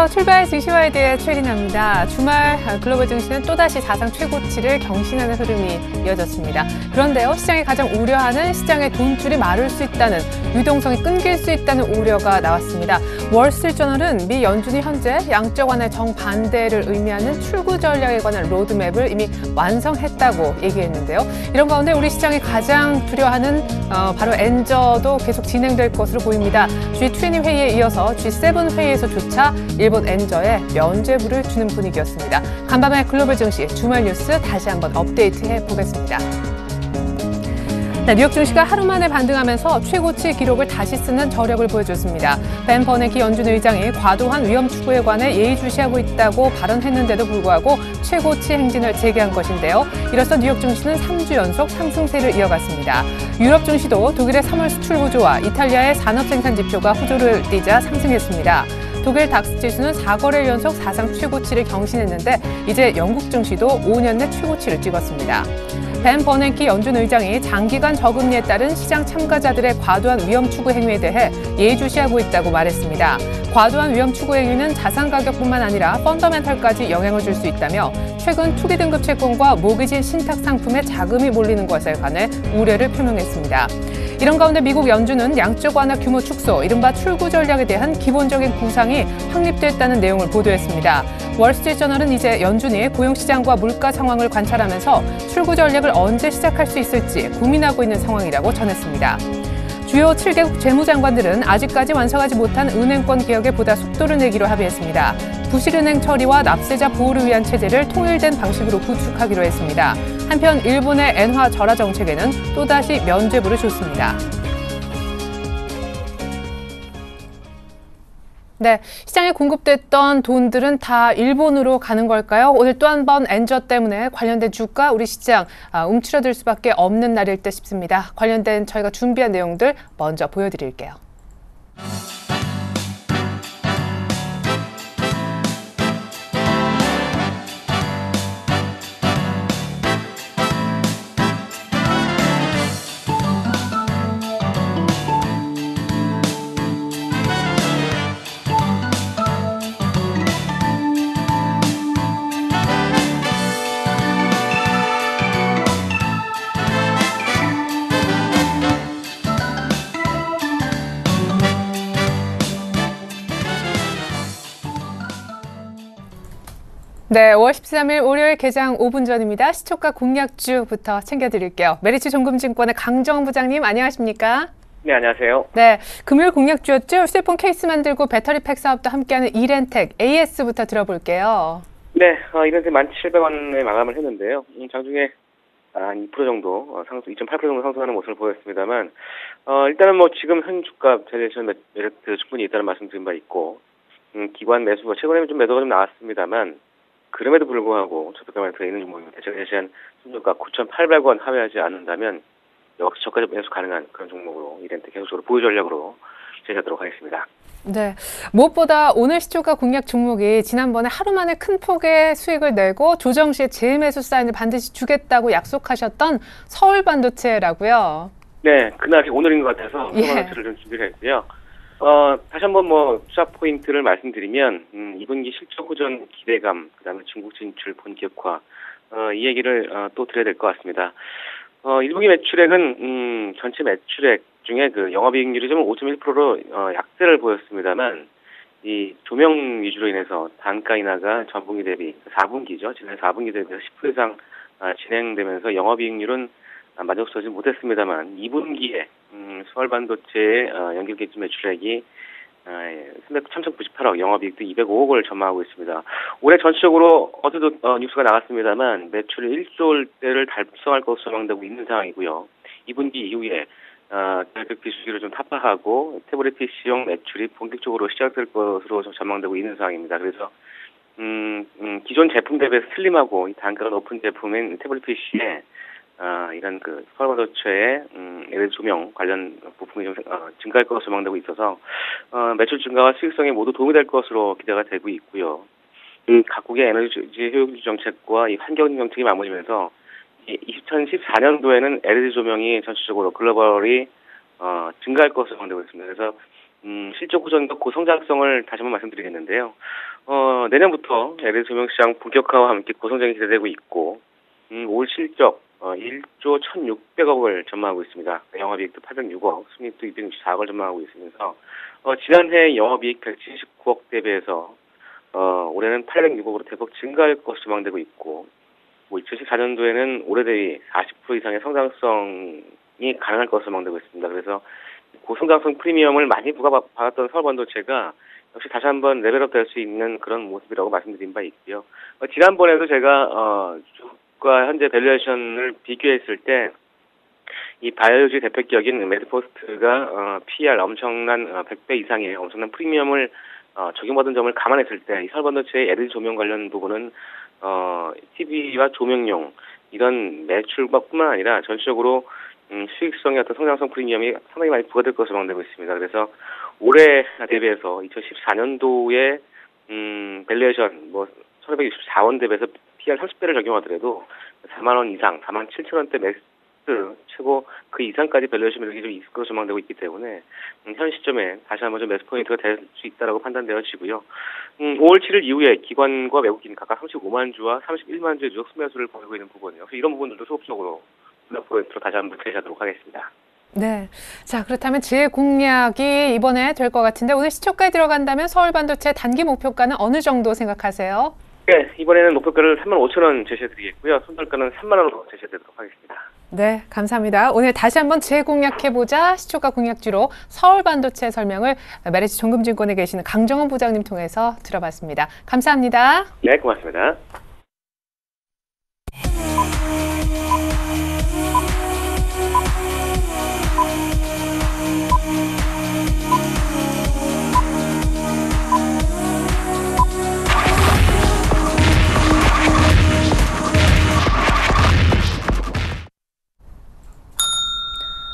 안녕하세요. 출발 증시와에 대해 최리나입니다. 주말 글로벌 증시는 또다시 사상 최고치를 경신하는 흐름이 이어졌습니다. 그런데요, 시장이 가장 우려하는 시장의 돈줄이 마를 수 있다는, 유동성이 끊길 수 있다는 우려가 나왔습니다. 월스트리트저널은 미 연준이 현재 양적 완화의 정반대를 의미하는 출구 전략에 관한 로드맵을 이미 완성했다고 얘기했는데요. 이런 가운데 우리 시장이 가장 두려워하는 바로 엔저도 계속 진행될 것으로 보입니다. G20 회의에 이어서 G7 회의에서조차 일본 엔저에 면죄부를 주는 분위기였습니다. 간밤에 글로벌 증시 주말 뉴스 다시 한번 업데이트해 보겠습니다. 네, 뉴욕 증시가 하루 만에 반등하면서 최고치 기록을 다시 쓰는 저력을 보여줬습니다. 벤 버냉키 연준 의장이 과도한 위험 추구에 관해 예의주시하고 있다고 발언했는데도 불구하고 최고치 행진을 재개한 것인데요. 이로써 뉴욕 증시는 3주 연속 상승세를 이어갔습니다. 유럽 증시도 독일의 3월 수출 구조와 이탈리아의 산업 생산 지표가 호조를 띠자 상승했습니다. 독일 닥스 지수는 4거래일 연속 사상 최고치를 경신했는데 이제 영국 증시도 5년 내 최고치를 찍었습니다. 벤 버냉키 연준 의장이 장기간 저금리에 따른 시장 참가자들의 과도한 위험 추구 행위에 대해 예의주시하고 있다고 말했습니다. 과도한 위험 추구 행위는 자산 가격뿐만 아니라 펀더멘털까지 영향을 줄 수 있다며 최근 투기 등급 채권과 모기지 신탁 상품에 자금이 몰리는 것에 관해 우려를 표명했습니다. 이런 가운데 미국 연준은 양적 완화 규모 축소, 이른바 출구 전략에 대한 기본적인 구상이 확립됐다는 내용을 보도했습니다. 월스트리트저널은 이제 연준이 고용시장과 물가 상황을 관찰하면서 출구 전략을 언제 시작할 수 있을지 고민하고 있는 상황이라고 전했습니다. 주요 7개국 재무장관들은 아직까지 완성하지 못한 은행권 개혁에 보다 속도를 내기로 합의했습니다. 부실은행 처리와 납세자 보호를 위한 체제를 통일된 방식으로 구축하기로 했습니다. 한편 일본의 엔화 절하 정책에는 또다시 면죄부를 줬습니다. 네, 시장에 공급됐던 돈들은 다 일본으로 가는 걸까요? 오늘 또 한 번 엔저 때문에 관련된 주가, 우리 시장 움츠러들 수밖에 없는 날일 듯 싶습니다. 관련된 저희가 준비한 내용들 먼저 보여드릴게요. 네, 5월 13일 월요일 개장 5분 전입니다. 시초가 공략주부터 챙겨드릴게요. 메리츠 종금증권의 강정원 부장님, 안녕하십니까? 네, 안녕하세요. 네, 금요일 공략주였죠. 휴대폰 케이스 만들고 배터리 팩 사업도 함께하는 이렌텍, AS부터 들어볼게요. 네, 이렌텍 1,700원에 마감을 했는데요. 장중에 한 2% 정도, 2.8% 정도 상승하는 모습을 보였습니다만, 일단은 뭐 지금 현 주가 밸류에이션 메리트 충분히 있다는 말씀드린 바 있고, 기관 매수가 최근에 좀 매도가 좀 나왔습니다만, 그럼에도 불구하고 저평가에 들어있는 종목입니다. 제가 제시한 순저가 9,800원 하회하지 않는다면 역시 저까지 매수 가능한 그런 종목으로 이렌텍 계속적으로 보유 전략으로 제시하도록 하겠습니다. 네, 무엇보다 오늘 시초가 공략 종목이 지난번에 하루 만에 큰 폭의 수익을 내고 조정 시에 재매수 사인을 반드시 주겠다고 약속하셨던 서울반도체라고요. 네, 그날이 오늘인 것 같아서 서울반도체를 좀 준비를 했고요. 다시 한번 투자 포인트를 말씀드리면, 2분기 실적 호전 기대감, 그 다음에 중국 진출 본격화, 이 얘기를 또 드려야 될 것 같습니다. 1분기 매출액은, 전체 매출액 중에 그 영업이익률이 좀 5.1%로, 약세를 보였습니다만, 이 조명 위주로 인해서 단가 인하가 전분기 대비, 4분기죠. 지난 4분기 대비해서 10% 이상 진행되면서 영업이익률은 만족스럽지 못했습니다만 2분기에 서울반도체의 연결기준 매출액이 3,998억, 영업이익도 205억을 전망하고 있습니다. 올해 전체적으로 어제도 뉴스가 나갔습니다만 매출이 1조대를 달성할 것으로 전망되고 있는 상황이고요. 2분기 이후에 가격 비수기를 좀 타파하고 태블릿 PC용 매출이 본격적으로 시작될 것으로 전망되고 있는 상황입니다. 그래서 기존 제품 대비해서 슬림하고 이 단가가 높은 제품인 태블릿 PC에 이런 서울반도체의 LED 조명 관련 부품이 좀 증가할 것으로 전망되고 있어서 매출 증가와 수익성에 모두 도움이 될 것으로 기대가 되고 있고요. 각국의 에너지 효율 정책과 이 환경 정책이 맞물리면서 2014년도에는 LED 조명이 전체적으로 글로벌이 증가할 것으로 전망되고 있습니다. 그래서 실적 호전과 고성장성을 다시 한번 말씀드리겠는데요. 내년부터 LED 조명 시장 본격화와 함께 고성장이 기대되고 있고, 올 실적 1조 1,600억을 전망하고 있습니다. 영업이익도 806억, 순이익도 264억을 전망하고 있으면서 지난해 영업이익 179억 대비해서 올해는 806억으로 대폭 증가할 것으로 전망되고 있고, 2014년도에는 올해 대비 40% 이상의 성장성이 가능할 것으로 전망되고 있습니다. 그래서 고성장성 프리미엄을 많이 부과받았던 서울반도체가 역시 다시 한번 레벨업 될 수 있는 그런 모습이라고 말씀드린 바 있고요. 지난번에도 제가 주가 현재 밸류에이션을 비교했을 때 이 바이오로직 대표격인 메드포스트가 PR 엄청난 100배 이상의 엄청난 프리미엄을 적용받은 점을 감안했을 때 이 서울반도체의 LED 조명 관련 부분은 TV와 조명용 이런 매출과뿐만 아니라 전체적으로 수익성의 어떤 성장성 프리미엄이 상당히 많이 부과될 것으로 전망되고 있습니다. 그래서 올해 대비해서 2014년도에 밸류에이션 1,564원 대비해서 PR 30배를 적용하더라도 4만 원 이상, 4만 7천 원대 맥스 최고 그 이상까지 밸류에이션 매력이 좀 있을 것으로 전망되고 있기 때문에 현 시점에 다시 한번 좀 매수 포인트가 될 수 있다라고 판단되어지고요. 5월 7일 이후에 기관과 외국인 각각 35만 주와 31만 주의 누적 순매수를 보이고 있는 부분이요. 그래서 이런 부분들도 소극적으로 포인트로 다시 한번 제시하도록 하겠습니다. 네. 자, 그렇다면 재공략이 이번에 될 것 같은데 오늘 시초가에 들어간다면 서울반도체 단기 목표가는 어느 정도 생각하세요? 네, 이번에는 목표가를 35,000원 제시해드리겠고요. 손절가는 3만 원으로 제시해드리도록 하겠습니다. 네, 감사합니다. 오늘 다시 한번 재공략해보자 시초가 공략주로 서울반도체 설명을 메리츠 정금증권에 계시는 강정원 부장님 통해서 들어봤습니다. 감사합니다. 네, 고맙습니다.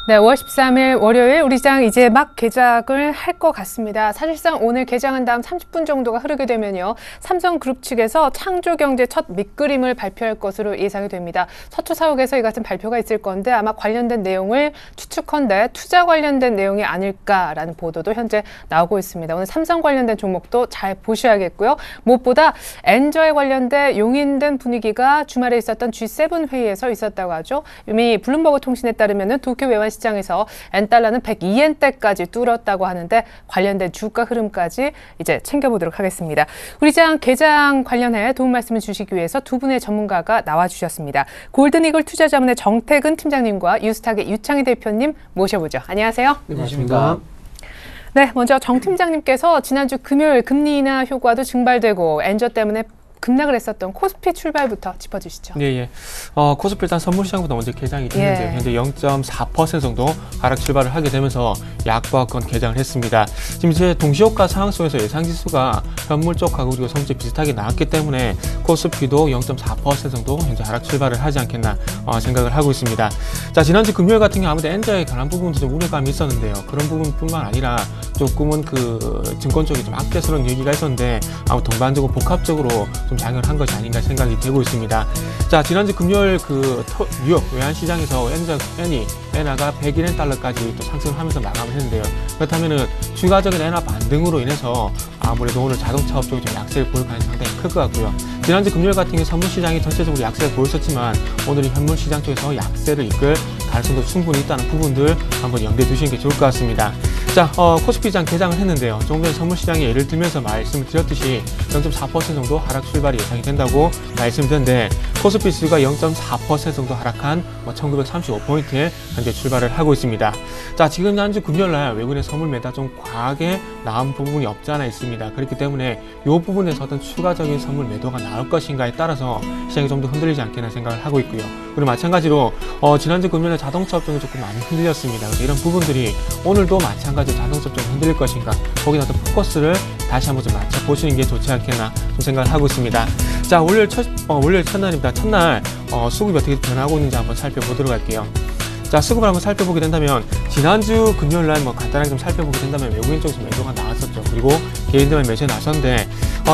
네, 5월 13일 월요일 우리 시장 이제 막 개장을 할 것 같습니다. 사실상 오늘 개장한 다음 30분 정도가 흐르게 되면요. 삼성그룹 측에서 창조경제 첫 밑그림을 발표할 것으로 예상이 됩니다. 서초 사옥에서 이 같은 발표가 있을 건데 아마 관련된 내용을 추측컨대 투자 관련된 내용이 아닐까라는 보도도 현재 나오고 있습니다. 오늘 삼성 관련된 종목도 잘 보셔야겠고요. 무엇보다 엔저에 관련된 용인된 분위기가 주말에 있었던 G7 회의에서 있었다고 하죠. 이미 블룸버그 통신에 따르면 도쿄 외환 시장에서 엔달러는 102엔대까지 뚫었다고 하는데 관련된 주가 흐름까지 이제 챙겨보도록 하겠습니다. 우리 시장 개장 관련해 도움 말씀을 주시기 위해서 두 분의 전문가가 나와주셨습니다. 골든이글 투자자문의 정태근 팀장님과 유스탁의 유창희 대표님 모셔보죠. 안녕하세요. 네, 안녕하십니까. 네, 먼저 정 팀장님께서 지난주 금요일 금리 인하 효과도 증발되고 엔저 때문에 급락을 했었던 코스피 출발부터 짚어주시죠. 예. 코스피 일단 선물 시장부터 먼저 개장이 됐는데요. 현재 0.4% 정도 하락 출발을 하게 되면서 약보합권 개장을 했습니다. 지금 이제 동시효과 상황 속에서 예상 지수가 현물 쪽하고 그리고 선물제 비슷하게 나왔기 때문에 코스피도 0.4% 정도 현재 하락 출발을 하지 않겠나 생각을 하고 있습니다. 자, 지난주 금요일 같은 경우 아무래도 엔저에 관한 부분도 좀 우려감이 있었는데요. 그런 부분뿐만 아니라 조금은 그 증권 쪽에 좀 악재스러운 얘기가 있었는데 아무 동반적으로 복합적으로 좀 작용을 한 것이 아닌가 생각이 되고 있습니다. 자, 지난주 금요일 그 뉴욕 외환시장에서 엔화가 101엔 달러까지 또 상승하면서 마감을 했는데요. 그렇다면은 추가적인 엔화 반등으로 인해서 아무래도 오늘 자동차 업 쪽이 좀 약세를 보일 가능성이 상당히 클 것 같고요. 지난주 금요일 같은 경우 선물시장이 전체적으로 약세를 보였었지만 오늘은 현물시장 쪽에서 약세를 이끌 가능성도 충분히 있다는 부분들 한번 염두에 두시는 게 좋을 것 같습니다. 자, 코스피장 개장을 했는데요. 조금 전에 선물시장에 예를 들면서 말씀을 드렸듯이 0.4% 정도 하락 출발이 예상이 된다고 말씀드렸는데 코스피 지수가 0.4% 정도 하락한 1935포인트에 현재 출발을 하고 있습니다. 자, 지금 지난주 금요일날 외국인의 선물 매다 좀 과하게 나온 부분이 없지 않아 있습니다. 그렇기 때문에 이 부분에서 어떤 추가적인 선물 매도가 나올 것인가에 따라서 시장이 좀 더 흔들리지 않겠나 생각을 하고 있고요. 그리고 마찬가지로 지난주 금요일에 자동차 업종이 조금 많이 흔들렸습니다. 그래서 이런 부분들이 오늘도 마찬가지로 자동차 업종이 흔들릴 것인가 거기다 또 포커스를 다시 한번 좀 맞춰보시는 게 좋지 않겠나 좀 생각을 하고 있습니다. 자, 월요일 첫날입니다. 첫날 수급이 어떻게 변하고 있는지 한번 살펴보도록 할게요. 자, 수급을 한번 살펴보게 된다면 지난주 금요일날 간단하게 좀 살펴보게 된다면 외국인 쪽에서 매도가 나왔었죠. 그리고 개인들만 매수에 나섰는데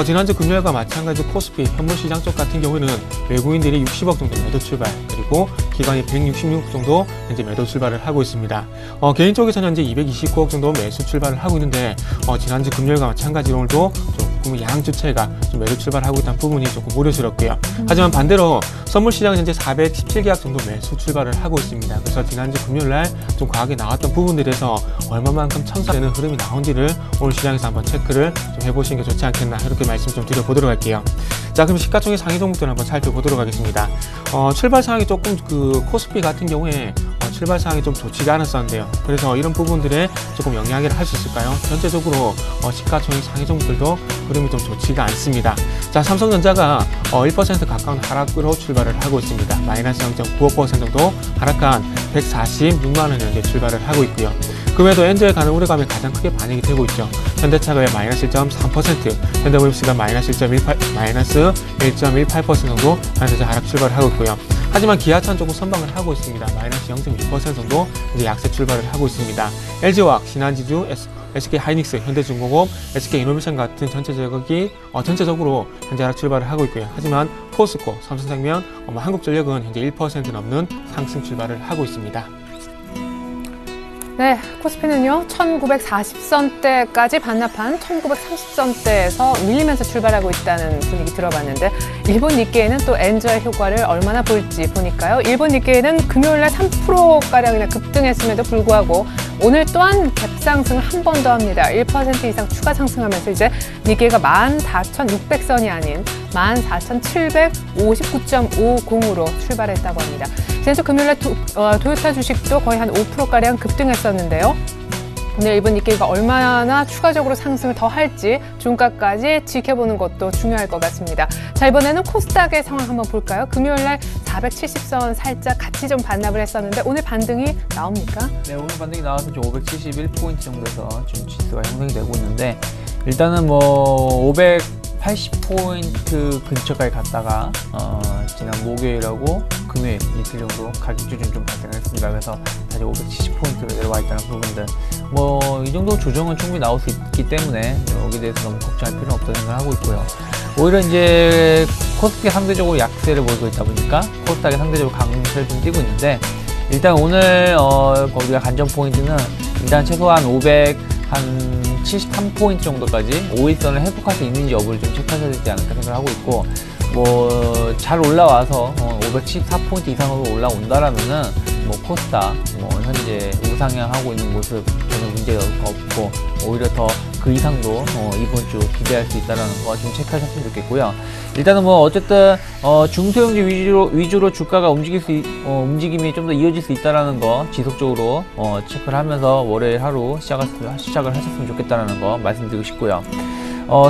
지난주 금요일과 마찬가지 코스피 현물 시장 쪽 같은 경우에는 외국인들이 60억 정도 매도 출발, 그리고 기관이 166억 정도 현재 매도 출발을 하고 있습니다. 개인 쪽에서는 현재 229억 정도 매수 출발을 하고 있는데 지난주 금요일과 마찬가지로 오늘도 조금 양 주체가 좀 매도 출발하고 있다는 부분이 조금 우려스럽고요. 하지만 반대로 선물 시장은 현재 417계약 정도 매수 출발을 하고 있습니다. 그래서 지난주 금요일날 좀 과하게 나왔던 부분들에서 얼마만큼 청산되는 흐름이 나온지를 오늘 시장에서 한번 체크를 좀 해보시는 게 좋지 않겠나, 이렇게 말씀 좀 드려보도록 할게요. 자, 그럼 시가총액 상위 종목들을 한번 살펴보도록 하겠습니다. 출발 상황이 조금 코스피 같은 경우에 출발 상황이 좀 좋지가 않았었는데요. 그래서 이런 부분들에 조금 영향을 할 수 있을까요? 전체적으로 시가총액 상위 종목들도 흐름이 좀 좋지가 않습니다. 자, 삼성전자가 1% 가까운 하락으로 출발을 하고 있습니다. 마이너스 0.95% 정도 하락한 146만 원 현재 출발을 하고 있고요. 그 외에도 엔저에 가는 우려감이 가장 크게 반영이 되고 있죠. 현대차가 마이너스 1.3%, 현대모비스가 마이너스 1.18% 정도 현재 하락 출발을 하고 있고요. 하지만 기아차는 조금 선방을 하고 있습니다. 마이너스 0.2% 정도 이제 약세 출발을 하고 있습니다. LG화학, 신한지주, SK하이닉스, 현대중공업, SK이노베이션 같은 전체적으로 현재 하락 출발을 하고 있고요. 하지만 포스코, 삼성생명, 한국전력은 현재 1% 넘는 상승 출발을 하고 있습니다. 네, 코스피는요 1940선대까지 반납한 1930선대에서 밀리면서 출발하고 있다는 분위기 들어봤는데, 일본 니케이는 또 엔저의 효과를 얼마나 볼지 보니까요. 일본 니케이는 금요일날 3%가량이나 급등했음에도 불구하고 오늘 또한 갭상승을 한 번 더 합니다. 1% 이상 추가 상승하면서 이제 니케이가 14,600선이 아닌 14,759.50으로 출발했다고 합니다. 지난주 금요일날 도요타 주식도 거의 한 5%가량 급등했었는데요. 오늘 일본 니케이가 얼마나 추가적으로 상승을 더 할지 종가까지 지켜보는 것도 중요할 것 같습니다. 자, 이번에는 코스닥의 상황 한번 볼까요? 금요일날 470선 살짝 같이 좀 반납을 했었는데 오늘 반등이 나옵니까? 네, 오늘 반등이 나와서 571포인트 정도에서 지금 지수가 형성이 되고 있는데, 일단은 580포인트 근처까지 갔다가 지난 목요일하고 금요일 이틀 정도 가격 조정 좀 발생했습니다. 그래서 다시 570포인트로 내려와 있다는 부분들, 이 정도 조정은 충분히 나올 수 있기 때문에 여기에 대해서 너무 걱정할 필요는 없다고 생각하고 있고요. 오히려 이제 코스피가 상대적으로 약세를 보이고 있다 보니까 코스닥이 상대적으로 강세를 좀 띄고 있는데, 일단 오늘 우리가 관전 포인트는 일단 최소한 573포인트 정도까지 5일선을 회복할 수 있는지 여부를 좀 체크하셔야 되지 않을까 생각하고 있고, 잘 올라와서 574포인트 이상으로 올라온다라면은 코스닥 현재 우상향하고 있는 모습 전혀 문제가 없고, 오히려 더 그 이상도 이번 주 기대할 수 있다라는 거 좀 체크하셨으면 좋겠고요. 일단은 어쨌든 중소형주 위주로 주가가 움직임이 좀 더 이어질 수 있다라는 거 지속적으로 체크를 하면서 월요일 하루 시작을 하셨으면 좋겠다라는 거 말씀드리고 싶고요.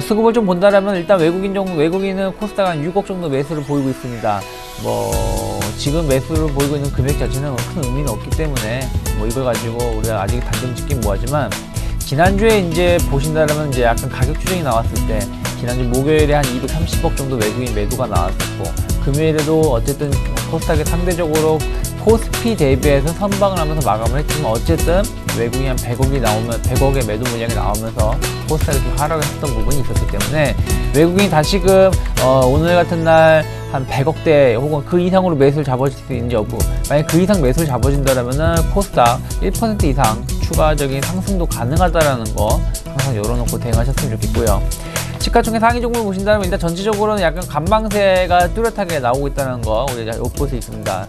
수급을 좀 본다라면 일단 외국인은 코스닥 한 6억 정도 매수를 보이고 있습니다. 지금 매수를 보이고 있는 금액 자체는 큰 의미는 없기 때문에 이걸 가지고 우리가 아직 단정 짓긴 뭐하지만, 지난주에 이제 보신다라면 이제 약간 가격 추정이 나왔을 때 지난주 목요일에 한 230억 정도 외국인 매도가 나왔었고, 금요일에도 어쨌든 코스닥이 상대적으로 코스피 대비해서 선방을 하면서 마감을 했지만, 어쨌든 외국인 한 100억의 매도 물량이 나오면서 코스닥이 좀 하락을 했던 부분이 있었기 때문에, 외국인이 다시금 오늘 같은 날 한 100억대 혹은 그 이상으로 매수를 잡아줄 수 있는지 여부, 만약 그 이상 매수를 잡아준다면은 코스닥 1% 이상 추가적인 상승도 가능하다라는 거 항상 열어놓고 대응하셨으면 좋겠고요. 시가총액 상위 종목을 보신다면 일단 전체적으로는 약간 간방세가 뚜렷하게 나오고 있다는 거 우리가 엿볼 수 있습니다.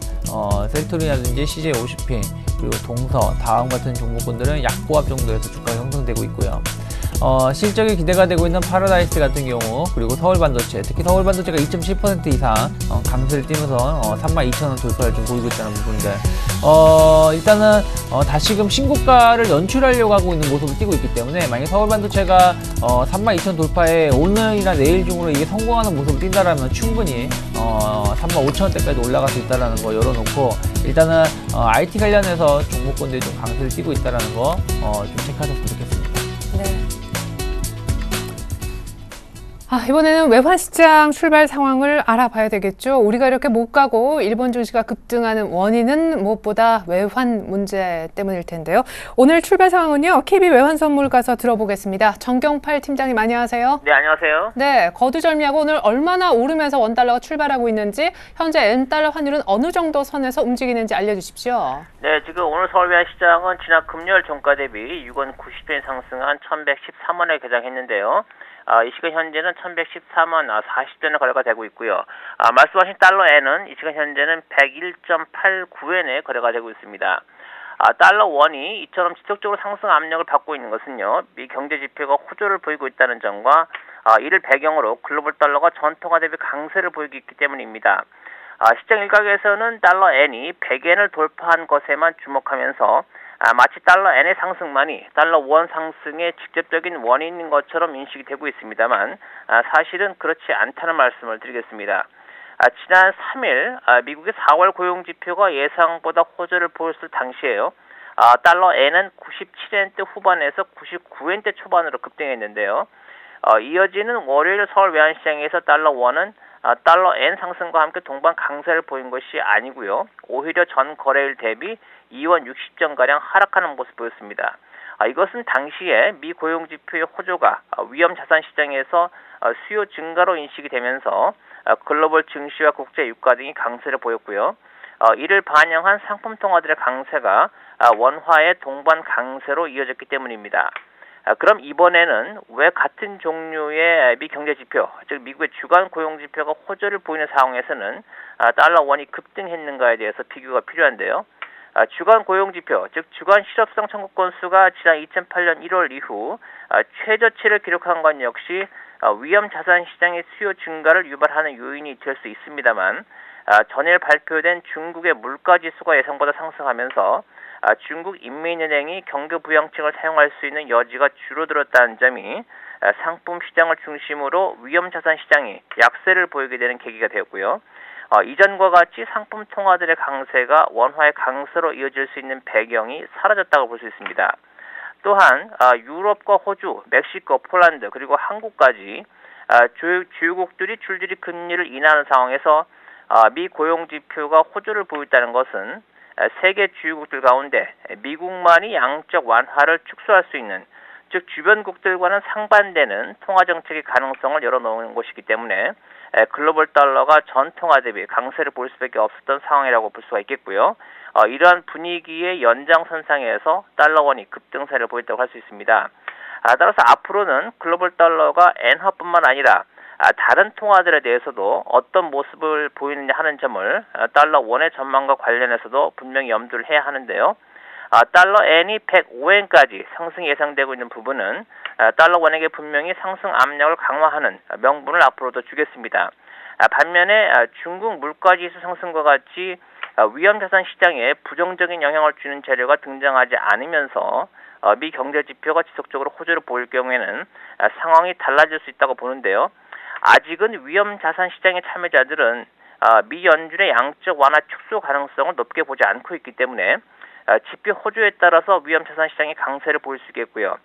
셀트리온이라든지 CJ50P 그리고 동서, 다음 같은 종목군들은 약보합 정도에서 주가가 형성되고 있고요. 실적이 기대가 되고 있는 파라다이스 같은 경우, 그리고 서울반도체, 특히 서울반도체가 2.7% 이상 강세를 띄면서 32,000원 돌파를 좀 보이고 있다는 부분들, 일단은 다시금 신고가를 연출하려고 하고 있는 모습을 띄고 있기 때문에, 만약에 서울반도체가 32,000 돌파에 오늘이나 내일 중으로 이게 성공하는 모습을 띈다라면 충분히 35,000원대까지 올라갈 수 있다는 거 열어놓고, 일단은 IT 관련해서 종목군들이 좀 강세를 띄고 있다는 거 좀 체크하셨으면 좋겠습니다. 네. 이번에는 외환 시장 출발 상황을 알아봐야 되겠죠. 우리가 이렇게 못 가고 일본 증시가 급등하는 원인은 무엇보다 외환 문제 때문일 텐데요. 오늘 출발 상황은요. KB 외환 선물 가서 들어보겠습니다. 정경팔 팀장님 안녕하세요. 네, 안녕하세요. 네, 거두절미하고 오늘 얼마나 오르면서 원달러가 출발하고 있는지, 현재 N달러 환율은 어느 정도 선에서 움직이는지 알려주십시오. 네, 지금 오늘 서울 외환 시장은 지난 금요일 종가 대비 6원 90pen 상승한 1113원에 개장했는데요. 이 시간 현재는 1113원 40전에 거래가 되고 있고요. 말씀하신 달러 N은 이 시간 현재는 101.89엔에 거래가 되고 있습니다. 달러 원이 이처럼 지속적으로 상승 압력을 받고 있는 것은요, 미 경제 지표가 호조를 보이고 있다는 점과 이를 배경으로 글로벌 달러가 전통화 대비 강세를 보이고 있기 때문입니다. 시장 일각에서는 달러 N이 100엔을 돌파한 것에만 주목하면서 마치 달러 N의 상승만이 달러 원 상승의 직접적인 원인인 것처럼 인식이 되고 있습니다만 사실은 그렇지 않다는 말씀을 드리겠습니다. 지난 3일 미국의 4월 고용지표가 예상보다 호조를 보였을 당시에요. 달러 N은 97엔대 후반에서 99엔대 초반으로 급등했는데요. 이어지는 월요일 서울 외환시장에서 달러 원은 달러 N 상승과 함께 동반 강세를 보인 것이 아니고요. 오히려 전 거래일 대비 2원 60전가량 하락하는 모습을 보였습니다. 이것은 당시에 미 고용지표의 호조가 위험 자산 시장에서 수요 증가로 인식이 되면서 글로벌 증시와 국제 유가 등이 강세를 보였고요. 이를 반영한 상품 통화들의 강세가 원화의 동반 강세로 이어졌기 때문입니다. 그럼 이번에는 왜 같은 종류의 미 경제 지표, 즉 미국의 주간 고용 지표가 호조를 보이는 상황에서는 달러 원이 급등했는가에 대해서 비교가 필요한데요. 주간 고용 지표, 즉 주간 실업성 청구 건수가 지난 2008년 1월 이후 최저치를 기록한 건 역시 위험 자산 시장의 수요 증가를 유발하는 요인이 될 수 있습니다만, 전일 발표된 중국의 물가 지수가 예상보다 상승하면서 중국 인민은행이 경기 부양책을 사용할 수 있는 여지가 줄어들었다는 점이 상품 시장을 중심으로 위험 자산 시장이 약세를 보이게 되는 계기가 되었고요. 이전과 같이 상품 통화들의 강세가 원화의 강세로 이어질 수 있는 배경이 사라졌다고 볼 수 있습니다. 또한 유럽과 호주, 멕시코, 폴란드 그리고 한국까지 주요국들이 줄줄이 금리를 인하하는 상황에서 미 고용지표가 호조를 보였다는 것은 세계 주요국들 가운데 미국만이 양적 완화를 축소할 수 있는, 즉 주변국들과는 상반되는 통화정책의 가능성을 열어놓는 것이기 때문에 글로벌 달러가 전통화 대비 강세를 보일 수밖에 없었던 상황이라고 볼 수가 있겠고요. 이러한 분위기의 연장선상에서 달러원이 급등세를 보였다고 할 수 있습니다. 따라서 앞으로는 글로벌 달러가 엔화뿐만 아니라 다른 통화들에 대해서도 어떤 모습을 보이느냐 하는 점을 달러 원의 전망과 관련해서도 분명히 염두를 해야 하는데요. 달러 N이 105엔까지 상승이 예상되고 있는 부분은 달러 원에게 분명히 상승 압력을 강화하는 명분을 앞으로도 주겠습니다. 반면에 중국 물가지수 상승과 같이 위험자산 시장에 부정적인 영향을 주는 재료가 등장하지 않으면서 미 경제지표가 지속적으로 호조를 보일 경우에는 상황이 달라질 수 있다고 보는데요. 아직은 위험자산 시장의 참여자들은 미 연준의 양적 완화 축소 가능성을 높게 보지 않고 있기 때문에 지표 호조에 따라서 위험자산 시장이 강세를 보일 수 있겠고요.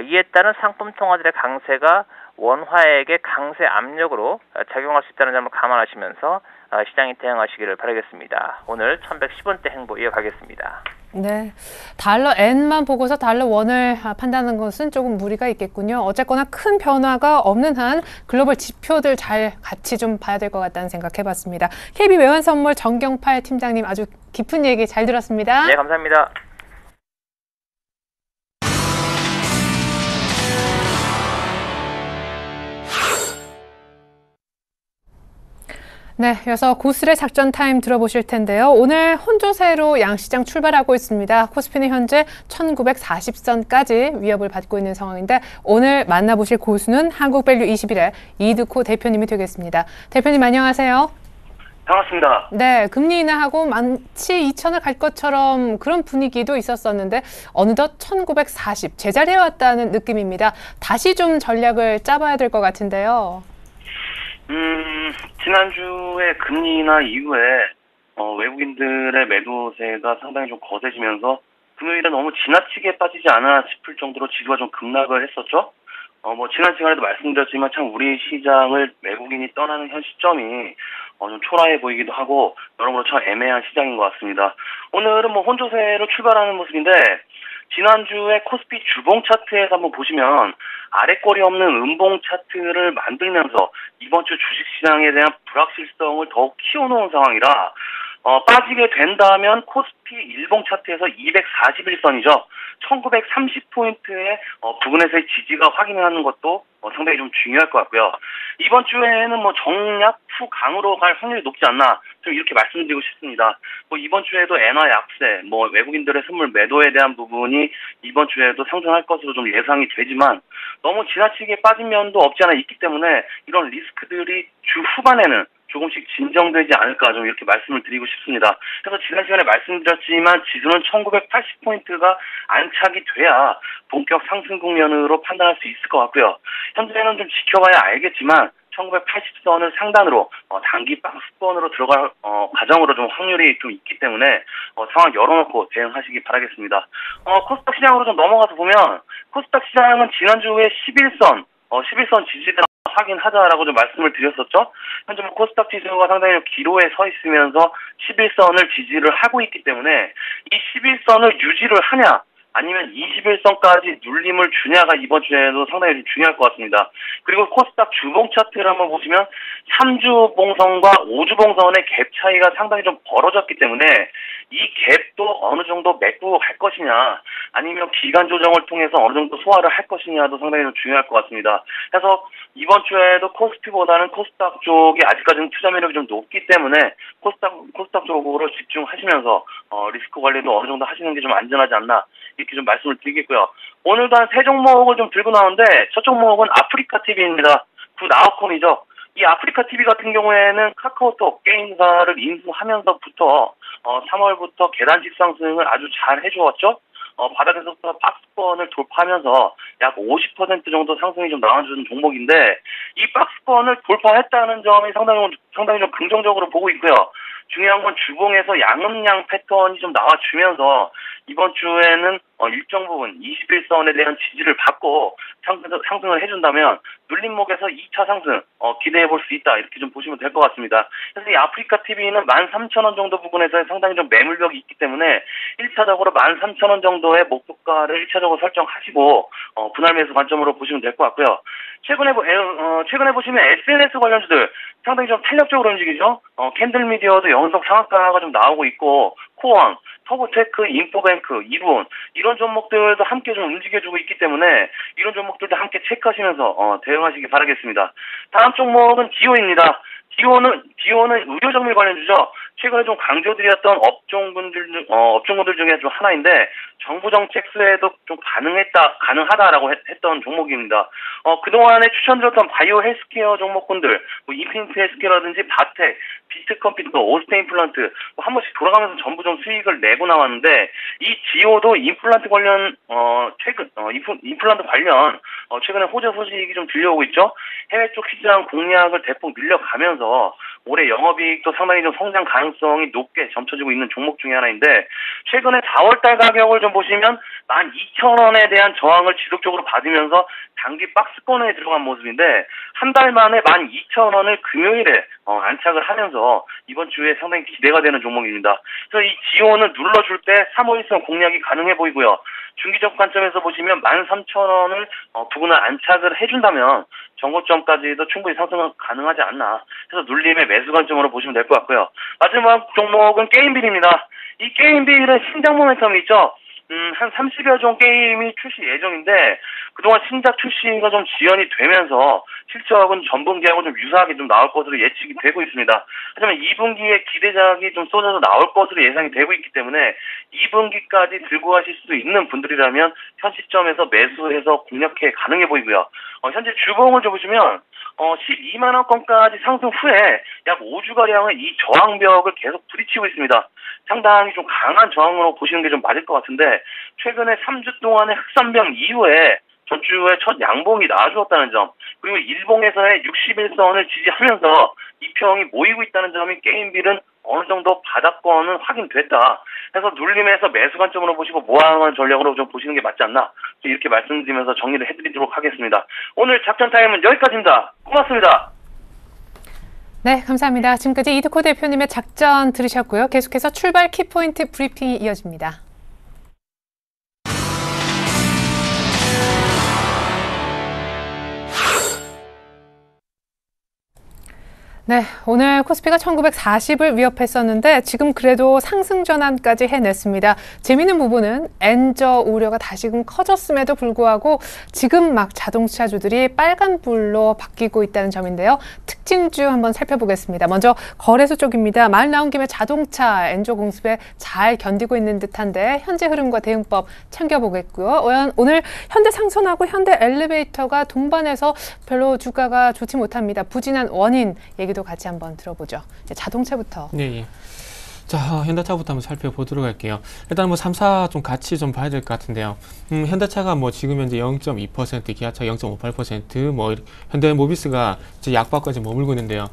이에 따른 상품 통화들의 강세가 원화에게 강세 압력으로 작용할 수 있다는 점을 감안하시면서 시장이 대응하시기를 바라겠습니다. 오늘 1110원대 행보 이어가겠습니다. 네, 달러 N만 보고서 달러 원을 판단하는 것은 조금 무리가 있겠군요. 어쨌거나 큰 변화가 없는 한 글로벌 지표들 잘 같이 좀 봐야 될 것 같다는 생각해봤습니다. KB 외환선물 정경팔 팀장님 아주 깊은 얘기 잘 들었습니다. 네, 감사합니다. 네, 이어서 고슬의 작전 타임 들어보실 텐데요. 오늘 혼조세로 양시장 출발하고 있습니다. 코스피는 현재 1940선까지 위협을 받고 있는 상황인데 오늘 만나보실 고수는 한국밸류 21의 이드코 대표님이 되겠습니다. 대표님 안녕하세요. 반갑습니다. 네, 금리 인하하고 만치 2천을 갈 것처럼 그런 분위기도 있었었는데 어느덧 1940 제자리에 왔다는 느낌입니다. 다시 좀 전략을 짜봐야 될 것 같은데요. 지난주에 금리 인하 이후에 외국인들의 매도세가 상당히 좀 거세지면서 금요일에 너무 지나치게 빠지지 않아 싶을 정도로 지수가 좀 급락을 했었죠. 지난 시간에도 말씀드렸지만 참 우리 시장을 외국인이 떠나는 현 시점이 좀 초라해 보이기도 하고 여러모로 참 애매한 시장인 것 같습니다. 오늘은 혼조세로 출발하는 모습인데 지난주에 코스피 주봉 차트에서 한번 보시면 아래꼬리 없는 음봉 차트를 만들면서 이번 주 주식시장에 대한 불확실성을 더욱 키워놓은 상황이라 빠지게 된다면 코스피 일봉 차트에서 241선이죠. 1930포인트의 부근에서의 지지가 확인하는 것도 상당히 좀 중요할 것 같고요. 이번 주에는 정략 후강으로 갈 확률이 높지 않나 좀 이렇게 말씀드리고 싶습니다. 이번 주에도 엔화 약세, 외국인들의 선물 매도에 대한 부분이 이번 주에도 상승할 것으로 좀 예상이 되지만 너무 지나치게 빠진 면도 없지 않아 있기 때문에 이런 리스크들이 주 후반에는 조금씩 진정되지 않을까 좀 이렇게 말씀을 드리고 싶습니다. 그래서 지난 시간에 말씀드렸지만 지수는 1980포인트가 안착이 돼야 본격 상승 국면으로 판단할 수 있을 것 같고요. 현재는 좀 지켜봐야 알겠지만 1980선을 상단으로 단기 박스권으로 들어갈 과정으로 좀 확률이 좀 있기 때문에 상황 열어놓고 대응하시기 바라겠습니다. 코스닥 시장으로 좀 넘어가서 보면 코스닥 시장은 지난주에 11선 지지를 확인하자라고 좀 말씀을 드렸었죠. 현재 코스닥 지수가 상당히 기로에 서 있으면서 11선을 지지를 하고 있기 때문에 이 11선을 유지를 하냐 아니면 21선까지 눌림을 주냐가 이번 주에도 상당히 좀 중요할 것 같습니다. 그리고 코스닥 주봉 차트를 한번 보시면 3주 봉선과 5주 봉선의 갭 차이가 상당히 좀 벌어졌기 때문에 이 갭도 어느 정도 메꾸고 갈 것이냐 아니면 기간 조정을 통해서 어느 정도 소화를 할 것이냐도 상당히 좀 중요할 것 같습니다. 그래서 이번 주에도 코스피보다는 코스닥 쪽이 아직까지는 투자 매력이 좀 높기 때문에 코스닥 쪽으로 집중하시면서 리스크 관리도 어느 정도 하시는 게 좀 안전하지 않나 이렇게 좀 말씀을 드리겠고요. 오늘도 한 3종목을 좀 들고 나오는데 첫 종목은 아프리카 TV입니다. 나우콘이죠. 이 아프리카 TV 같은 경우에는 카카오톡 게임사를 인수하면서부터 3월부터 계단식 상승을 아주 잘 해주었죠. 바닥에서부터 박스권을 돌파하면서 약 50% 정도 상승이 좀 나와주는 종목인데 이 박스권을 돌파했다는 점이 상당히 좀 긍정적으로 보고 있고요. 중요한 건 주봉에서 양음양 패턴이 좀 나와주면서 이번 주에는 일정 부분 21선에 대한 지지를 받고 상승을 해준다면 눌림목에서 2차 상승 기대해 볼 수 있다 이렇게 좀 보시면 될 것 같습니다. 그래서 이 아프리카 TV는 13,000원 정도 부분에서 상당히 좀 매물력이 있기 때문에 1차적으로 13,000원 정도의 목표가를 1차적으로 설정하시고 분할 매수 관점으로 보시면 될 것 같고요. 최근에 보시면 SNS 관련주들 상당히 좀 탄력적으로 움직이죠. 캔들미디어도 연속 상한가가 좀 나오고 있고 코원, 터보테크, 인포뱅크, 이루온 이런 종목들도 함께 좀 움직여주고 있기 때문에 이런 종목들도 함께 체크하시면서 대응하시기 바라겠습니다. 다음 종목은 기호입니다. 기호는 의료정밀 관련주죠. 최근에 좀 강조드렸던 업종군들 중에 좀 하나인데 정부 정책 수에도 좀 가능하다라고 했던 종목입니다. 그동안에 추천드렸던 바이오 헬스케어 종목군들, 인피니트 헬스케어라든지 바텍, 비트컴퓨터, 오스테임플란트 한 번씩 돌아가면서 전부 좀 수익을 내고 나왔는데 이 지오도 임플란트 관련 임플란트 관련 최근에 호재 소식이 좀 들려오고 있죠. 해외 쪽 시장 공략을 대폭 늘려가면서 올해 영업이익도 상당히 좀 성장 가능성이 높게 점쳐지고 있는 종목 중에 하나인데 최근에 4월달 가격을 좀 보시면 12,000원에 대한 저항을 지속적으로 받으면서 단기 박스권에 들어간 모습인데 한 달 만에 12,000원을 금요일에 안착을 하면서 이번 주에 상당히 기대가 되는 종목입니다. 그래서 이 지원을 눌러줄 때 3월일선 공략이 가능해 보이고요. 중기적 관점에서 보시면 13,000원을 부근을 안착을 해준다면 정고점까지도 충분히 상승은 가능하지 않나. 그래서 눌림의 매수 관점으로 보시면 될 것 같고요. 마지막 종목은 게임빌입니다. 이 게임빌의 신작 모멘텀이 있죠. 한 30여 종 게임이 출시 예정인데 그동안 신작 출시가 좀 지연이 되면서 실적은 전분기하고 좀 유사하게 좀 나올 것으로 예측이 되고 있습니다. 하지만 2분기에 기대작이 좀 쏟아져 나올 것으로 예상이 되고 있기 때문에 2분기까지 들고 가실 수 있는 분들이라면 현 시점에서 매수해서 공략해 가능해 보이고요. 현재 주봉을 좀 보시면 12만 원권까지 상승 후에 약 5주가량의 이 저항벽을 계속 부딪히고 있습니다. 상당히 좀 강한 저항으로 보시는 게 좀 맞을 것 같은데 최근에 3주 동안의 흑산병 이후에 전주에 첫 양봉이 나와주었다는 점 그리고 일봉에서의 61선을 지지하면서 이 평이 모이고 있다는 점이 게임빌은 어느 정도 바닥권은 확인됐다. 해서 눌림에서 매수 관점으로 보시고 모아하는 전략으로 좀 보시는 게 맞지 않나 이렇게 말씀드리면서 정리를 해드리도록 하겠습니다. 오늘 작전 타임은 여기까지입니다. 고맙습니다. 네, 감사합니다. 지금까지 이드코 대표님의 작전 들으셨고요. 계속해서 출발 키포인트 브리핑이 이어집니다. 네, 오늘 코스피가 1940을 위협했었는데 지금 그래도 상승 전환까지 해냈습니다. 재미있는 부분은 엔저 우려가 다시금 커졌음에도 불구하고 지금 막 자동차주들이 빨간불로 바뀌고 있다는 점인데요. 특징주 한번 살펴보겠습니다. 먼저 거래소 쪽입니다. 말 나온 김에 자동차 엔저 공습에 잘 견디고 있는 듯한데 현재 흐름과 대응법 챙겨보겠고요. 오늘 현대상선하고 현대엘리베이터가 동반해서 별로 주가가 좋지 못합니다. 부진한 원인 얘기도 같이 한번 들어보죠. 자동차부터. 네. 자, 현대차부터 한번 살펴보도록 할게요. 일단 뭐 3사 좀 같이 좀 봐야 될 것 같은데요. 현대차가 뭐 지금 현재 0.2%, 기아차 0.58%, 뭐 현대모비스가 이제 약박까지 머물고 있는데요.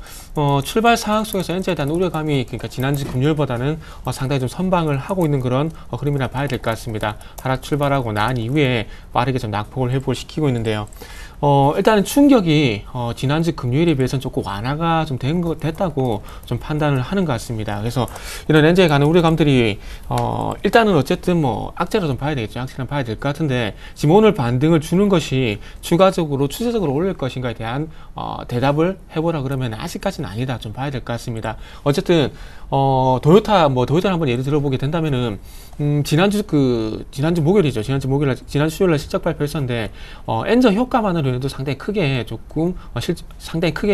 출발 상황 속에서 현재에 대한 우려감이 그러니까 지난주 금요일보다는 상당히 좀 선방을 하고 있는 그런 흐름이라 봐야 될 것 같습니다. 하락 출발하고 난 이후에 빠르게 좀 낙폭을 회복을 시키고 있는데요. 일단은 충격이 지난주 금요일에 비해서는 조금 완화가 좀 됐다고 좀 판단을 하는 것 같습니다. 그래서 이런 엔저에 관한 우려감들이 일단은 어쨌든 뭐 악재로 좀 봐야 되겠죠. 악재는 봐야 될 것 같은데 지금 오늘 반등을 주는 것이 추세적으로 올릴 것인가에 대한 대답을 해보라 그러면 아직까지는 아니다. 좀 봐야 될 것 같습니다. 어쨌든 도요타를 한번 예를 들어보게 된다면은 지난주 목요일이죠. 지난주 수요일날 실적 발표했었는데 엔저 효과만으로 해도 상당히 크게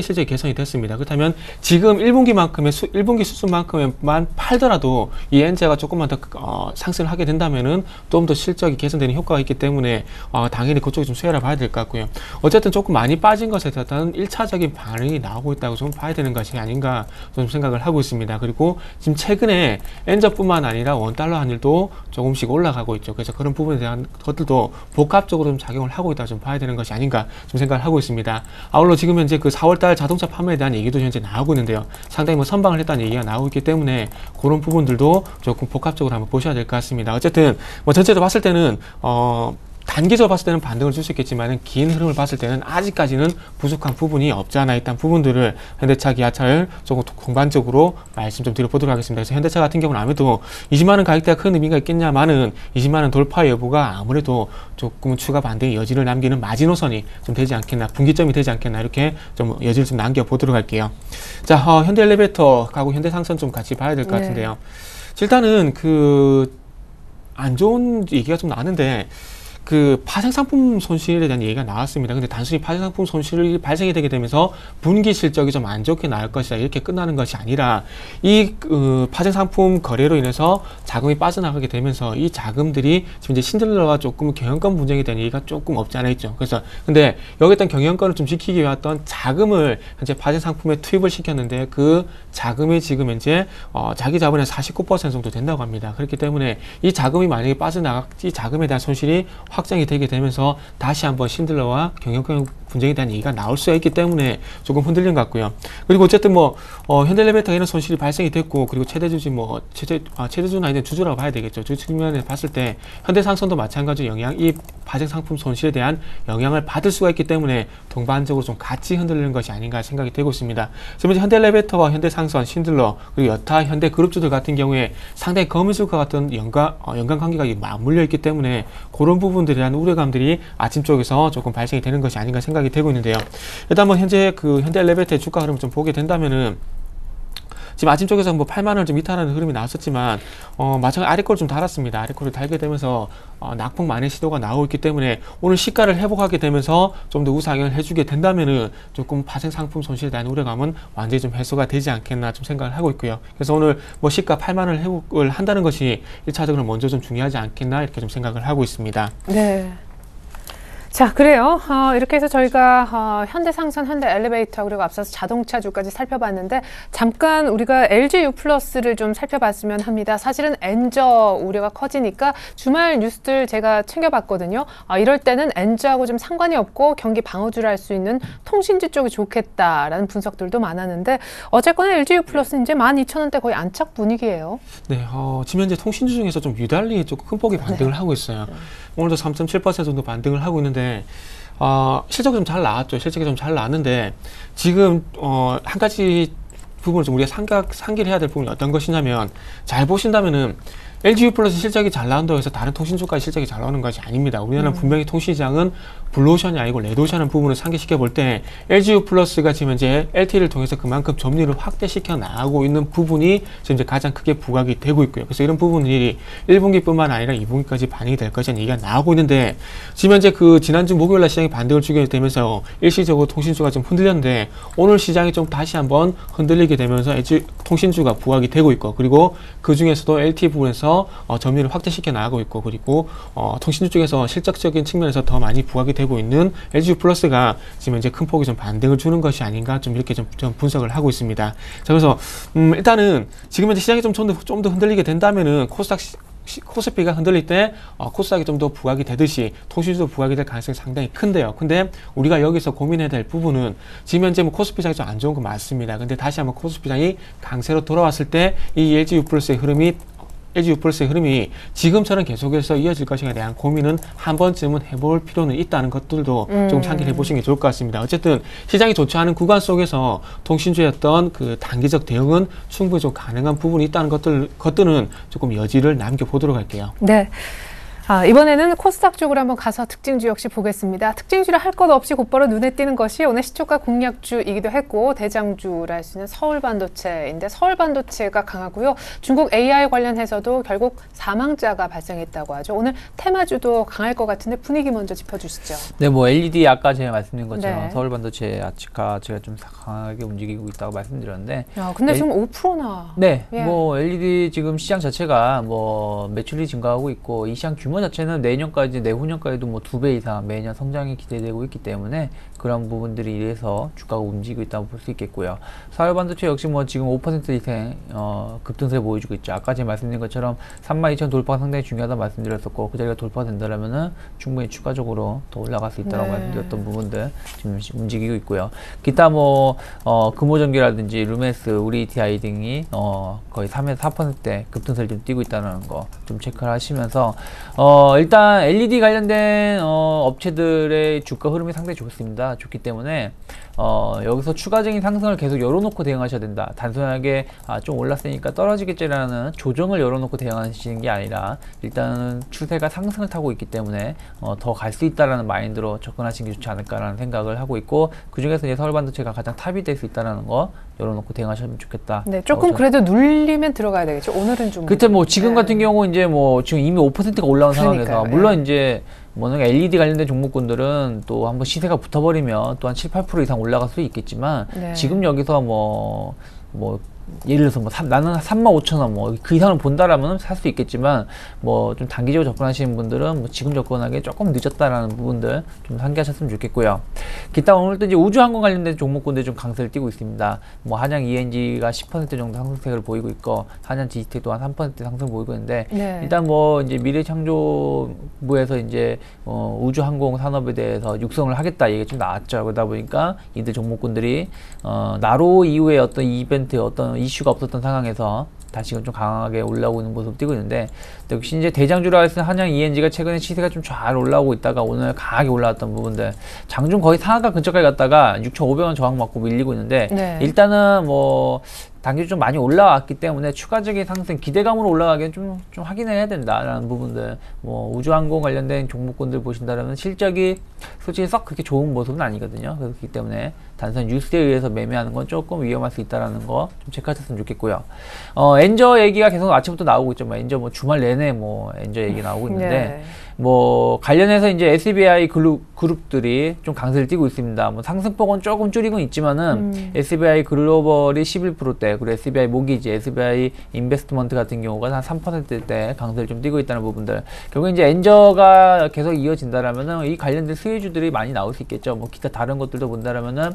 실적이 개선이 됐습니다. 그렇다면 지금 1분기 수준만큼만 팔더라도 이 엔저가 조금만 더 상승을 하게 된다면은 좀 더 실적이 개선되는 효과가 있기 때문에 당연히 그쪽이 좀 수혜라 봐야 될 것 같고요. 어쨌든 조금 많이 빠진 것에 대한 1차적인 반응이 나오고 있다고 좀 봐야 되는 것이 아닌가 좀 생각을 하고 있습니다. 그리고 지금 최근에 엔저뿐만 아니라 원달러 환율도 조금씩 올라가고 있죠. 그래서 그런 부분에 대한 것들도 복합적으로 좀 작용을 하고 있다 좀 봐야 되는 것이 아닌가 좀 생각을 하고 있습니다. 아울러 지금 현재 그 4월달 자동차 판매에 대한 얘기도 현재 나오고 있는데요. 상당히 뭐 선방을 했다는 얘기가 나오고 있기 때문에 그런 부분들도 조금 복합적으로 한번 보셔야 될 것 같습니다. 어쨌든 뭐 전체적으로 봤을 때는 단기적으로 봤을 때는 반등을 줄 수 있겠지만 긴 흐름을 봤을 때는 아직까지는 부족한 부분이 없지 않아 있다는 부분들을 현대차, 기아차를 조금 공반적으로 말씀 좀 드려보도록 하겠습니다. 그래서 현대차 같은 경우는 아무래도 20만원 가격대가 큰 의미가 있겠냐마는 20만원 돌파 여부가 아무래도 조금 추가 반등의 여지를 남기는 마지노선이 좀 되지 않겠나, 분기점이 되지 않겠나 이렇게 좀 여지를 좀 남겨보도록 할게요. 자, 현대엘리베이터하고 현대상선 좀 같이 봐야 될 것 같은데요. 일단은 안 좋은 얘기가 좀 나는데 파생상품 손실에 대한 얘기가 나왔습니다. 근데 단순히 파생상품 손실이 발생이 되게 되면서 분기 실적이 좀 안 좋게 나올 것이다 이렇게 끝나는 것이 아니라 이 파생상품 거래로 인해서 자금이 빠져나가게 되면서 이 자금들이 지금 이제 신들러와 조금 경영권 분쟁에 대한 얘기가 조금 없지 않아 있죠. 그래서 근데 여기 있던 경영권을 좀 지키기 위해 왔던 자금을 현재 파생상품에 투입을 시켰는데 그 자금이 지금 현재 자기 자본의 49% 정도 된다고 합니다. 그렇기 때문에 이 자금이 만약에 이 자금에 대한 손실이 확정이 되게 되면서 다시 한번 신들러와 경영권 분쟁에 대한 얘기가 나올 수가 있기 때문에 조금 흔들린 것 같고요. 그리고 어쨌든 현대엘리베이터가 이런 손실이 발생이 됐고, 그리고 최대주는 아니면 주주라고 봐야 되겠죠. 주주 측면에서 봤을 때 현대상선도 마찬가지로 이 파생상품 손실에 대한 영향을 받을 수가 있기 때문에 동반적으로 좀 같이 흔들리는 것이 아닌가 생각이 되고 있습니다. 지금 현대엘리베이터와 현대상선, 신들러, 그리고 여타 현대그룹주들 같은 경우에 상당히 거미줄과 같은 연관관계가 맞물려 있기 때문에 그런 부분들에 대한 우려감들이 아침 쪽에서 조금 발생이 되는 것이 아닌가 생각이 되고 있는데요. 일단 현재 현대엘리베이터의 주가 흐름을 좀 보게 된다면은 지금 아침 쪽에서 8만원을 좀 이탈하는 흐름이 나왔었지만 마찬가지로 아래꼴을 좀 달았습니다. 아래꼴을 달게 되면서 낙폭 만회 시도가 나오고 있기 때문에 오늘 시가를 회복하게 되면서 좀 더 우상향을 해주게 된다면은 조금 파생상품 손실에 대한 우려감은 완전히 좀 해소가 되지 않겠나 좀 생각을 하고 있고요. 그래서 오늘 시가 8만원을 회복을 한다는 것이 1차적으로 먼저 좀 중요하지 않겠나 이렇게 좀 생각을 하고 있습니다. 네. 자, 그래요. 이렇게 해서 저희가 현대상선, 현대엘리베이터 그리고 앞서서 자동차주까지 살펴봤는데 잠깐 우리가 LG U+를 좀 살펴봤으면 합니다. 사실은 엔저 우려가 커지니까 주말 뉴스들 제가 챙겨봤거든요. 이럴 때는 엔저하고 좀 상관이 없고 경기 방어주를 할 수 있는 통신주 쪽이 좋겠다라는 분석들도 많았는데 어쨌거나 LG U+는 이제 12,000원대 거의 안착 분위기예요. 네, 지금 현재 통신주 중에서 좀 유달리 조금 큰 폭의 반등을 하고 있어요. 오늘도 3.7% 정도 반등을 하고 있는데 실적이 좀 잘 나왔죠. 실적이 좀 잘 나왔는데 지금 한 가지 부분을 좀 우리가 상기를 해야 될 부분이 어떤 것이냐면 잘 보신다면은 LG U+ 실적이 잘 나온다고 해서 다른 통신주까지 실적이 잘 나오는 것이 아닙니다. 우리나라는 분명히 통신시장은 블루오션이 아니고 레드오션한 부분을 상기시켜 볼 때 LG U+가 지금 이제 LTE를 통해서 그만큼 점유율을 확대시켜 나가고 있는 부분이 지금 이제 가장 크게 부각이 되고 있고요. 그래서 이런 부분이 1분기뿐만 아니라 2분기까지 반영이 될 것이라는 얘기가 나오고 있는데 지금 현재 그 지난주 목요일날 시장이 반등을 주게 되면서 일시적으로 통신주가 좀 흔들렸는데 오늘 시장이 좀 다시 한번 흔들리게 되면서 LG 통신주가 부각이 되고 있고 그리고 그 중에서도 LTE 부분에서 점유율을 확대시켜 나가고 있고 그리고 통신주 쪽에서 실적적인 측면에서 더 많이 부각이 되고 있는 LG U+가 지금 이제 큰 폭의 좀 반등을 주는 것이 아닌가 좀 이렇게 좀 분석을 하고 있습니다. 자, 그래서 일단은 지금 현재 시장이 좀 더 흔들리게 된다면은 코스피가 흔들릴 때 코스닥이 좀 더 부각이 되듯이 통신주도 부각이 될 가능성이 상당히 큰데요. 근데 우리가 여기서 고민해야 될 부분은 지금 현재 뭐 코스피장이 좀 안 좋은 건 맞습니다. 근데 다시 한번 코스피장이 강세로 돌아왔을 때 이 LG U+의 흐름이 지금처럼 계속해서 이어질 것인가에 대한 고민은 한 번쯤은 해볼 필요는 있다는 것들도 좀 상기해 보시는 게 좋을 것 같습니다. 어쨌든 시장이 좋지 않은 구간 속에서 통신주의 어떤 그 단기적 대응은 충분히 좀 가능한 부분이 있다는 것들은 조금 여지를 남겨보도록 할게요. 네. 이번에는 코스닥 쪽으로 한번 가서 특징주 역시 보겠습니다. 특징주를 할 것 없이 곧바로 눈에 띄는 것이 오늘 시초가 공략주이기도 했고 대장주라 할 수 있는 서울반도체인데 서울반도체가 강하고요. 중국 AI 관련해서도 결국 사망자가 발생했다고 하죠. 오늘 테마주도 강할 것 같은데 분위기 먼저 짚어주시죠. 네, 뭐 LED 아까 제가 말씀드린 것처럼 네. 서울반도체 아치가 제가 좀 강하게 움직이고 있다고 말씀드렸는데 근데 지금 5%나. 네, 예. 뭐 LED 지금 시장 자체가 뭐 매출이 증가하고 있고 이 시장 규모 자체는 내년까지 내후년까지도 뭐 2배 이상 매년 성장이 기대되고 있기 때문에 그런 부분들이 이래서 주가가 움직이고 있다고 볼 수 있겠고요. 서울반도체 역시 뭐 지금 5% 이상 급등세를 보여주고 있죠. 아까 제가 말씀드린 것처럼 32,000 돌파가 상당히 중요하다 말씀드렸었고 그 자리가 돌파된다면은 충분히 추가적으로 더 올라갈 수 있다고 말씀드렸던 부분들 지금 움직이고 있고요. 기타 뭐 금호전기라든지 루메스, 우리 TI 등이 거의 3에서 4%대 급등세를 좀 띄고 있다는 거 좀 체크를 하시면서 일단 LED 관련된 업체들의 주가 흐름이 상당히 좋습니다. 좋기 때문에 여기서 추가적인 상승을 계속 열어놓고 대응하셔야 된다. 단순하게 좀 올랐으니까 떨어지겠지라는 조정을 열어놓고 대응하시는 게 아니라 일단은 추세가 상승을 타고 있기 때문에 더 갈 수 있다라는 마인드로 접근하시는 게 좋지 않을까라는 생각을 하고 있고 그 중에서 이제 서울반도체가 가장 탑이 될 수 있다라는 거 열어놓고 대응하시면 좋겠다. 네, 조금 그래도 눌리면 들어가야 되겠죠. 오늘은 좀. 그때 뭐 지금 같은 경우 이제 뭐 지금 이미 5%가 올라온 상황에서 물론 이제 뭐는 LED 관련된 종목군들은 또 한번 시세가 붙어버리면 또 한 7, 8% 이상 올라갈 수 있겠지만 지금 여기서 뭐 예를 들어서 뭐 나는 35,000원 뭐 그 이상을 본다라면 살 수 있겠지만 뭐 좀 단기적으로 접근하시는 분들은 뭐 지금 접근하기 조금 늦었다라는 부분들 좀 상기하셨으면 좋겠고요. 기타 오늘도 이제 우주항공 관련된 종목군들 좀 강세를 띄고 있습니다. 뭐 한양 ENG가 10% 정도 상승세를 보이고 있고 한양 GT 또한 3% 상승 보이고 있는데 일단 뭐 이제 미래창조부에서 이제 우주항공 산업에 대해서 육성을 하겠다 얘기가 좀 나왔죠. 그러다 보니까 이들 종목군들이 나로 이후에 어떤 이벤트 어떤 이슈가 없었던 상황에서 다시금 좀 강하게 올라오고 있는 모습을 띄고 있는데 역시 이제 대장주라 할 수 있는 한양 ENG가 최근에 시세가 좀 잘 올라오고 있다가 오늘 강하게 올라왔던 부분들 장중 거의 상한가 근처까지 갔다가 6,500원 저항 맞고 밀리고 있는데 일단은 뭐 단기적으로 좀 많이 올라왔기 때문에 추가적인 상승 기대감으로 올라가기엔 좀 확인해야 된다라는 부분들 뭐 우주항공 관련된 종목군들 보신다면 실적이 솔직히 썩 그렇게 좋은 모습은 아니거든요. 그렇기 때문에 단순히 뉴스에 의해서 매매하는 건 조금 위험할 수 있다라는 거 좀 체크하셨으면 좋겠고요. 엔저 얘기가 계속 아침부터 나오고 있죠. 엔저 뭐 주말 내내 뭐 엔저 얘기 나오고 있는데 뭐 관련해서 이제 SBI 그룹들이 좀 강세를 띠고 있습니다. 뭐 상승폭은 조금 줄이고 있지만은 SBI 글로벌이 11%대, 그리고 SBI 모기지, SBI 인베스트먼트 같은 경우가 한 3%대 강세를 좀 띠고 있다는 부분들. 결국 이제 엔저가 계속 이어진다라면은 이 관련된 수혜주들이 많이 나올 수 있겠죠. 뭐 기타 다른 것들도 본다라면은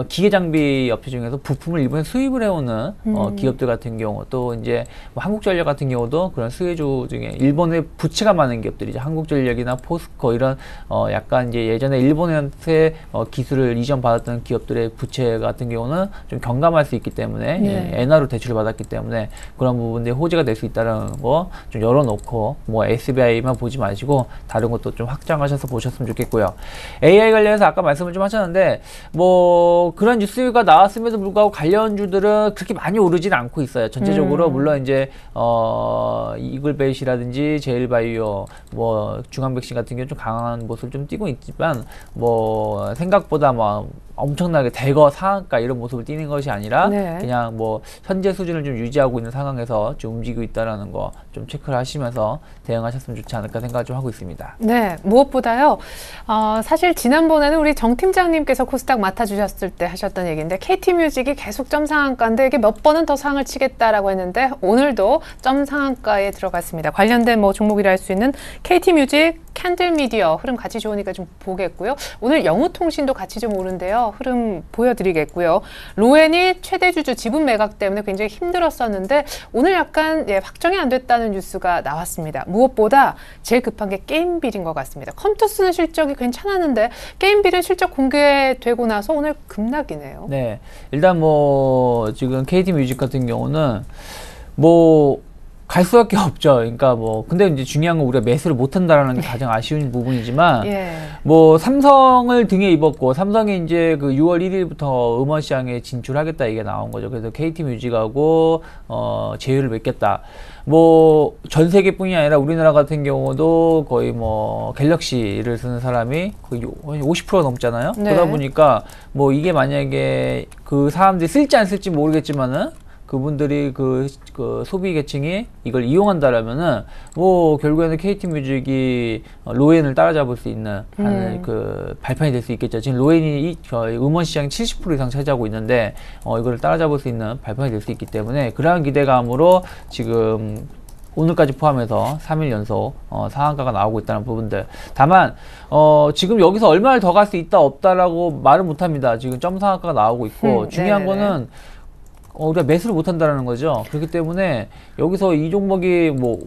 기계 장비 업체 중에서 부품을 일본에 수입을 해오는 기업들 같은 경우, 또 이제 뭐 한국전력 같은 경우도 그런 수혜주 중에 일본의 부채가 많은 기업들이죠. 한국전력이나 포스코 이런 약간 이제 예전에 일본한테 기술을 이전받았던 기업들의 부채 같은 경우는 좀 경감할 수 있기 때문에 네. 엔화로 대출을 받았기 때문에 그런 부분들이 호재가 될 수 있다는 거 좀 열어놓고 뭐 SBI만 보지 마시고 다른 것도 좀 확장하셔서 보셨으면 좋겠고요. AI 관련해서 아까 말씀을 좀 하셨는데 뭐 그런 뉴스가 나왔음에도 불구하고 관련주들은 그렇게 많이 오르지는 않고 있어요. 전체적으로 물론 이제 이글베이시라든지 제일바이오, 뭐 중앙백신 같은 경우 좀 강한 모습을 좀 띄고 있지만 뭐 생각보다 뭐 엄청나게 대거 상한가 이런 모습을 띠는 것이 아니라 네. 그냥 뭐 현재 수준을 좀 유지하고 있는 상황에서 좀 움직이고 있다라는 거 좀 체크를 하시면서 대응하셨으면 좋지 않을까 생각을 좀 하고 있습니다. 네, 무엇보다요. 사실 지난번에는 우리 정 팀장님께서 코스닥 맡아주셨을 때 하셨던 얘기인데 KT뮤직이 계속 점상한가인데 이게 몇 번은 더 상을 치겠다라고 했는데 오늘도 점상한가에 들어갔습니다. 관련된 뭐 종목이라 할 수 있는 KT뮤직, 캔들미디어 흐름 같이 좋으니까 좀 보겠고요. 오늘 영우통신도 같이 좀 오른데요. 흐름 보여드리겠고요. 로엔이 최대 주주 지분 매각 때문에 굉장히 힘들었었는데 오늘 약간 확정이 안 됐다는 뉴스가 나왔습니다. 무엇보다 제일 급한 게 게임빌인 것 같습니다. 컴투스는 실적이 괜찮았는데 게임빌은 실적 공개되고 나서 오늘 급락이네요. 네, 일단 뭐 지금 KT뮤직 같은 경우는 뭐 갈 수밖에 없죠. 그러니까 뭐 근데 이제 중요한 건 우리가 매수를 못 한다라는 게 가장 아쉬운 부분이지만 예. 뭐 삼성을 등에 입었고 삼성이 이제 그 6월 1일부터 음원 시장에 진출하겠다 이게 나온 거죠. 그래서 KT뮤직하고 제휴를 맺겠다. 뭐 전 세계뿐이 아니라 우리나라 같은 경우도 거의 뭐 갤럭시를 쓰는 사람이 거의 50% 넘잖아요. 네. 그러다 보니까 뭐 이게 만약에 그 사람들이 쓸지 안 쓸지 모르겠지만은 그분들이 그 소비 계층이 이걸 이용한다라면은 뭐 결국에는 KT뮤직이 로엔을 따라잡을 수 있는 하는 그 발판이 될 수 있겠죠. 지금 로엔이 음원 시장 70% 이상 차지하고 있는데 이걸 따라잡을 수 있는 발판이 될 수 있기 때문에 그러한 기대감으로 지금 오늘까지 포함해서 3일 연속 상한가가 나오고 있다는 부분들. 다만 지금 여기서 얼마를 더 갈 수 있다 없다라고 말은 못합니다. 지금 점 상한가가 나오고 있고 중요한 네네네. 거는 우리가 매수를 못 한다는 거죠. 그렇기 때문에 여기서 이 종목이 뭐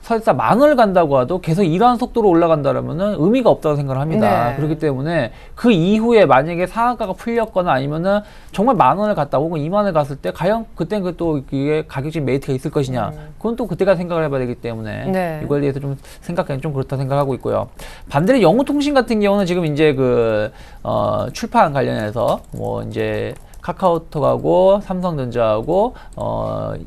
설사 10,000원을 간다고 해도 계속 이러한 속도로 올라간다라면은 의미가 없다고 생각을 합니다. 네. 그렇기 때문에 그 이후에 만약에 상한가가 풀렸거나 아니면은 정말 10,000원을 갔다 혹은 20,000원을 갔을 때 과연 그때는 또 이게 가격적인 메리트가 있을 것이냐. 그건 또 그때가 생각을 해봐야 되기 때문에 네. 이거에 대해서 좀 생각하기는 좀 그렇다 생각하고 있고요. 반대로 영우통신 같은 경우는 지금 이제 그 출판 관련해서 뭐 이제 카카오톡하고 삼성전자하고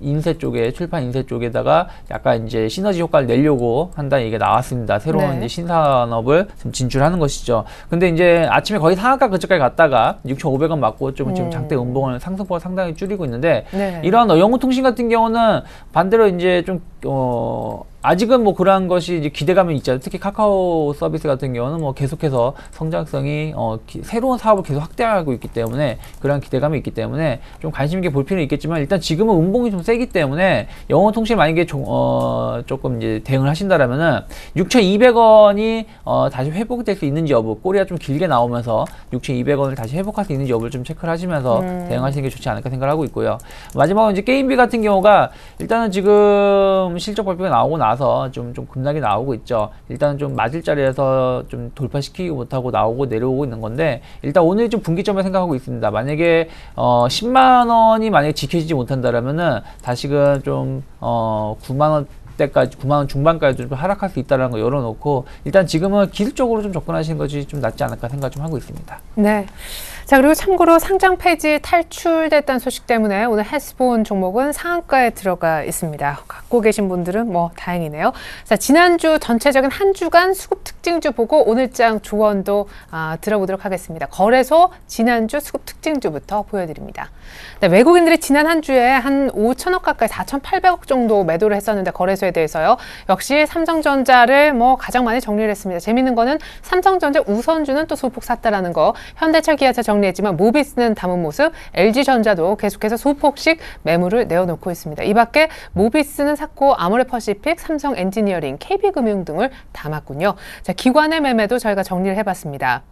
인쇄 쪽에 출판 인쇄 쪽에다가 약간 이제 시너지 효과를 내려고 한다는 얘기가 나왔습니다. 새로운 네. 이제 신산업을 좀 진출하는 것이죠. 근데 이제 아침에 거의 상한가 근처까지 갔다가 6,500원 맞고 좀 지금 장대 음봉을 상승폭을 상당히 줄이고 있는데 네. 이런 영우통신 같은 경우는 반대로 이제 좀 아직은 뭐 그러한 것이 이제 기대감이 있죠. 특히 카카오 서비스 같은 경우는 뭐 계속해서 성장성이 새로운 사업을 계속 확대하고 있기 때문에 그러한 기대감이 있기 때문에 좀 관심 있게 볼 필요는 있겠지만 일단 지금은 음봉이 좀 세기 때문에 영어통신 만약에 조금 이제 대응을 하신다라면은 6,200원이 다시 회복될 수 있는지 여부, 꼬리가 좀 길게 나오면서 6,200원을 다시 회복할 수 있는지 여부를 좀 체크를 하시면서 대응하시는 게 좋지 않을까 생각을 하고 있고요. 마지막으로 이제 게임비 같은 경우가 일단은 지금 실적 발표가 나오고 나서 좀 급락이 나오고 있죠. 일단 좀 맞을 자리에서 좀 돌파시키지 못하고 나오고 내려오고 있는 건데 일단 오늘 좀 분기점을 생각하고 있습니다. 만약에 10만 원이 만약에 지켜지지 못한다라면은 다시금 좀 9만 원 때까지 9만 원 중반까지 좀 하락할 수 있다는 거 열어놓고 일단 지금은 기술적으로 좀 접근하시는 것이 좀 낫지 않을까 생각 좀 하고 있습니다. 네. 자, 그리고 참고로 상장 폐지 탈출됐다는 소식 때문에 오늘 헬스본 종목은 상한가에 들어가 있습니다. 갖고 계신 분들은 뭐 다행이네요. 자, 지난주 전체적인 한 주간 수급 특징주 보고 오늘장 조언도 들어보도록 하겠습니다. 거래소 지난주 수급 특징주부터 보여드립니다. 네, 외국인들이 지난 한 주에 한 5천억 가까이 4,800억 정도 매도를 했었는데 거래소 매수에 대해서요. 역시 삼성전자를 가장 많이 정리를 했습니다. 재밌는 거는 삼성전자 우선주는 또 소폭 샀다라는 거. 현대차, 기아차 정리했지만 모비스는 담은 모습. LG전자도 계속해서 소폭씩 매물을 내어놓고 있습니다. 이 밖에 모비스는 샀고 아모레퍼시픽, 삼성엔지니어링, KB금융 등을 담았군요. 자, 기관의 매매도 저희가 정리를 해봤습니다.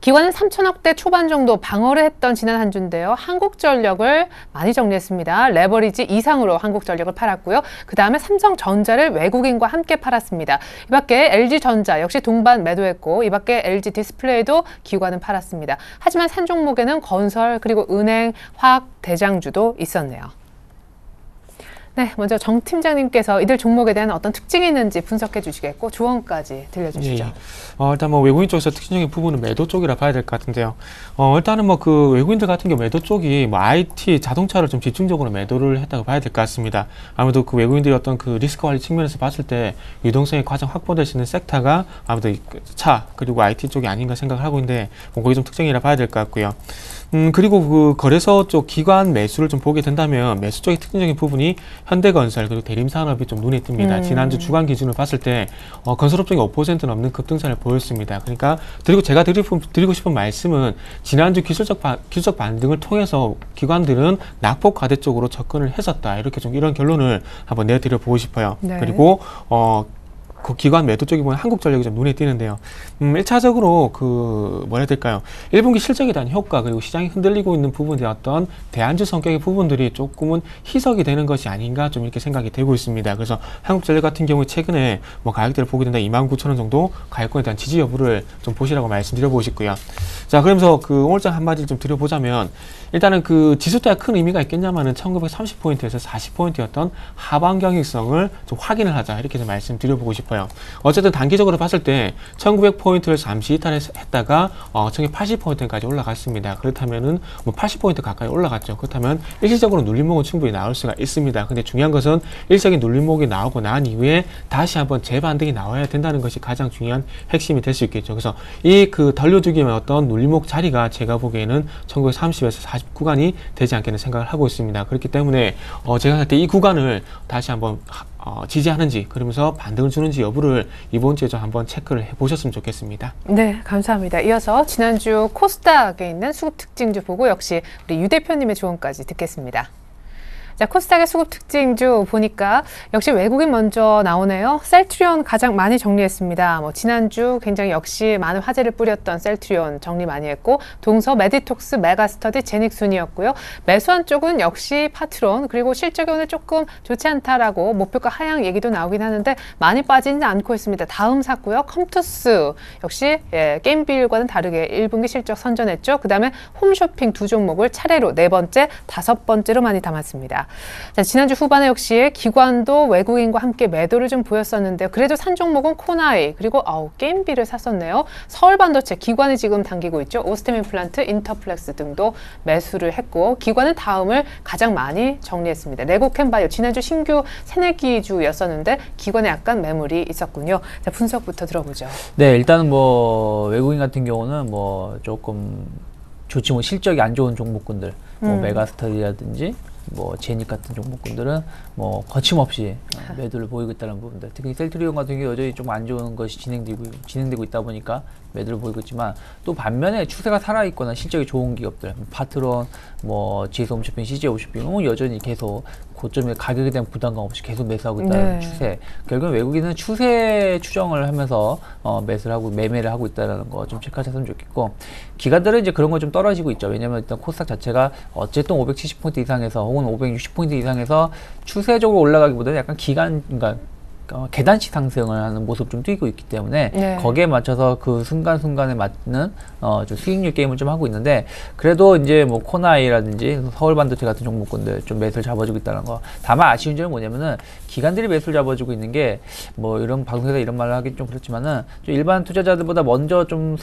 기관은 3천억대 초반 정도 방어를 했던 지난 한 주인데요. 한국전력을 많이 정리했습니다. 레버리지 이상으로 한국전력을 팔았고요. 그 다음에 삼성전자를 외국인과 함께 팔았습니다. 이 밖에 LG전자 역시 동반 매도했고 이 밖에 LG디스플레이도 기관은 팔았습니다. 하지만 산 종목에는 건설 그리고 은행, 화학, 대장주도 있었네요. 네, 먼저 정 팀장님께서 이들 종목에 대한 어떤 특징이 있는지 분석해 주시겠고 조언까지 들려주시죠. 예. 일단 외국인 쪽에서 특징적인 부분은 매도 쪽이라 봐야 될 것 같은데요. 일단은 그 외국인들 같은 경우 매도 쪽이 IT, 자동차를 좀 집중적으로 매도를 했다고 봐야 될 것 같습니다. 아무래도 그 외국인들이 어떤 그 리스크 관리 측면에서 봤을 때 유동성이 가장 확보될 수 있는 섹터가 아무래도 차 그리고 IT 쪽이 아닌가 생각을 하고 있는데 거기 좀 특징이라 봐야 될 것 같고요. 그리고 그 거래소 쪽 기관 매수를 좀 보게 된다면 매수 쪽의 특징적인 부분이 현대건설 그리고 대림산업이 좀 눈에 띕니다. 지난주 주간 기준을 봤을 때 건설업 쪽이 5% 넘는 급등세를 보였습니다. 그러니까 그리고 제가 드리고 싶은 말씀은 지난주 기술적 반등을 통해서 기관들은 낙폭 과대 쪽으로 접근을 했었다. 이렇게 좀 이런 결론을 한번 내드려 보고 싶어요. 네. 그리고 그 기관 매도 쪽이 보면 한국전력이 좀 눈에 띄는데요. 1차적으로 뭐라 해야 될까요? 1분기 실적에 대한 효과 그리고 시장이 흔들리고 있는 부분에 어떤 대안주 성격의 부분들이 조금은 희석이 되는 것이 아닌가 좀 이렇게 생각이 되고 있습니다. 그래서 한국전력 같은 경우에 최근에 가격대를 보게 된다 29,000원 정도 가격권에 대한 지지 여부를 좀 보시라고 말씀드려보고 싶고요. 자, 그러면서 오늘장 한마디를 좀 드려보자면 일단은 지수 따위 큰 의미가 있겠냐면은 1930포인트에서 40포인트였던 하방 경직성을 좀 확인을 하자 이렇게 좀 말씀드려보고 싶어요. 어쨌든 단기적으로 봤을 때 1900포인트를 잠시 이탈했다가 1980포인트까지 올라갔습니다. 그렇다면은 80포인트 가까이 올라갔죠. 그렇다면 일시적으로 눌림목은 충분히 나올 수가 있습니다. 근데 중요한 것은 일시적인 눌림목이 나오고 난 이후에 다시 한번 재반등이 나와야 된다는 것이 가장 중요한 핵심이 될 수 있겠죠. 그래서 덜려주기 위한 어떤 눌림목 자리가 제가 보기에는 1930에서 40 구간이 되지 않겠는 생각을 하고 있습니다. 그렇기 때문에 제가 할 때 이 구간을 다시 한번 지지하는지 그러면서 반등을 주는지 여부를 이번 주에 좀 한번 체크를 해보셨으면 좋겠습니다. 네, 감사합니다. 이어서 지난주 코스닥에 있는 수급 특징주 보고 역시 우리 유 대표님의 조언까지 듣겠습니다. 자, 코스닥의 수급 특징주 보니까 역시 외국인 먼저 나오네요. 셀트리온 가장 많이 정리했습니다. 지난주 굉장히 역시 많은 화제를 뿌렸던 셀트리온 정리 많이 했고 동서, 메디톡스, 메가스터디, 제닉순이었고요. 매수한 쪽은 역시 파트론 그리고 실적이 오늘 조금 좋지 않다라고 목표가 하향 얘기도 나오긴 하는데 많이 빠지는 않고 있습니다. 다음 샀고요. 컴투스 역시 게임빌과는 다르게 1분기 실적 선전했죠. 그 다음에 홈쇼핑 두 종목을 차례로 4번째, 5번째로 많이 담았습니다. 자, 지난주 후반에 역시 기관도 외국인과 함께 매도를 좀 보였었는데요. 그래도 산 종목은 코나이 그리고 게임비를 샀었네요. 서울반도체 기관이 지금 당기고 있죠. 오스템임플란트, 인터플렉스 등도 매수를 했고 기관은 다음을 가장 많이 정리했습니다. 레고캠바이오 지난주 신규 새내기주였었는데 기관에 약간 매물이 있었군요. 자, 분석부터 들어보죠. 네, 일단은 외국인 같은 경우는 조금 좋지 실적이 안 좋은 종목군들 메가스터디라든지 제닉 같은 종목군들은 거침없이 매도를 보이고 있다는 부분들, 특히 셀트리온 같은 경우 여전히 좀 안 좋은 것이 진행되고 있다 보니까 매도를 보이고 있지만 또 반면에 추세가 살아있거나 실적이 좋은 기업들, 파트론, GS 홈쇼핑, CJ 홈쇼핑은 여전히 계속 고점에 가격에 대한 부담감 없이 계속 매수하고 있다는 추세. 결국은 외국인은 추세 추정을 하면서 매매를 하고 있다는 거 좀 체크하셨으면 좋겠고, 기관들은 이제 그런 거 좀 떨어지고 있죠. 왜냐면 일단 코스닥 자체가 어쨌든 570포인트 이상에서 혹은 560포인트 이상에서 추세적으로 올라가기보다는 약간 그러니까 계단식 상승을 하는 모습 좀 띄고 있기 때문에 거기에 맞춰서 그 순간순간에 맞는 좀 수익률 게임을 좀 하고 있는데, 그래도 이제 코나이라든지 서울반도체 같은 종목군들 좀 매수를 잡아주고 있다는 거. 다만 아쉬운 점은 뭐냐면은 기관들이 매수를 잡아주고 있는 게 이런 방송에서 이런 말을 하긴 좀 그렇지만은 좀 일반 투자자들보다 먼저 좀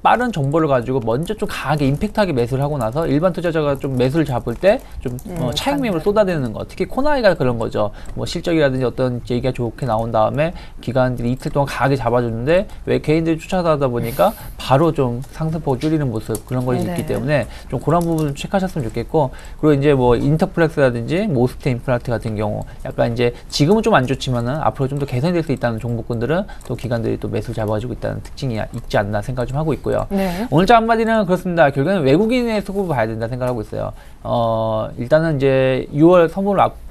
빠른 정보를 가지고 먼저 좀 강하게 임팩트하게 매수를 하고 나서 일반 투자자가 좀 매수를 잡을 때 좀 차익 매물을 쏟아내는 거. 특히 코나이가 그런 거죠. 뭐 실적이라든지 어떤 얘기가 좋게 나온 다음에 기관들이 이틀 동안 강하게 잡아주는데 왜 개인들이 쫓아가다 보니까 바로 좀 상승폭을 줄이는 모습 그런 것이 있기 때문에 좀 그런 부분 좀 체크하셨으면 좋겠고, 그리고 이제 뭐 인터플렉스라든지 모스테 임플란트 같은 경우 약간 이제 지금은 좀 안 좋지만은 앞으로 좀 더 개선이 될 수 있다는 종목군들은 또 기관들이 또 매수를 잡아주고 있다는 특징이 있지 않나 생각을 좀 하고 있고요. 오늘 장 한마디는 그렇습니다. 결국에는 외국인의 수급을 봐야 된다 생각하고 있어요. 일단은 이제 6월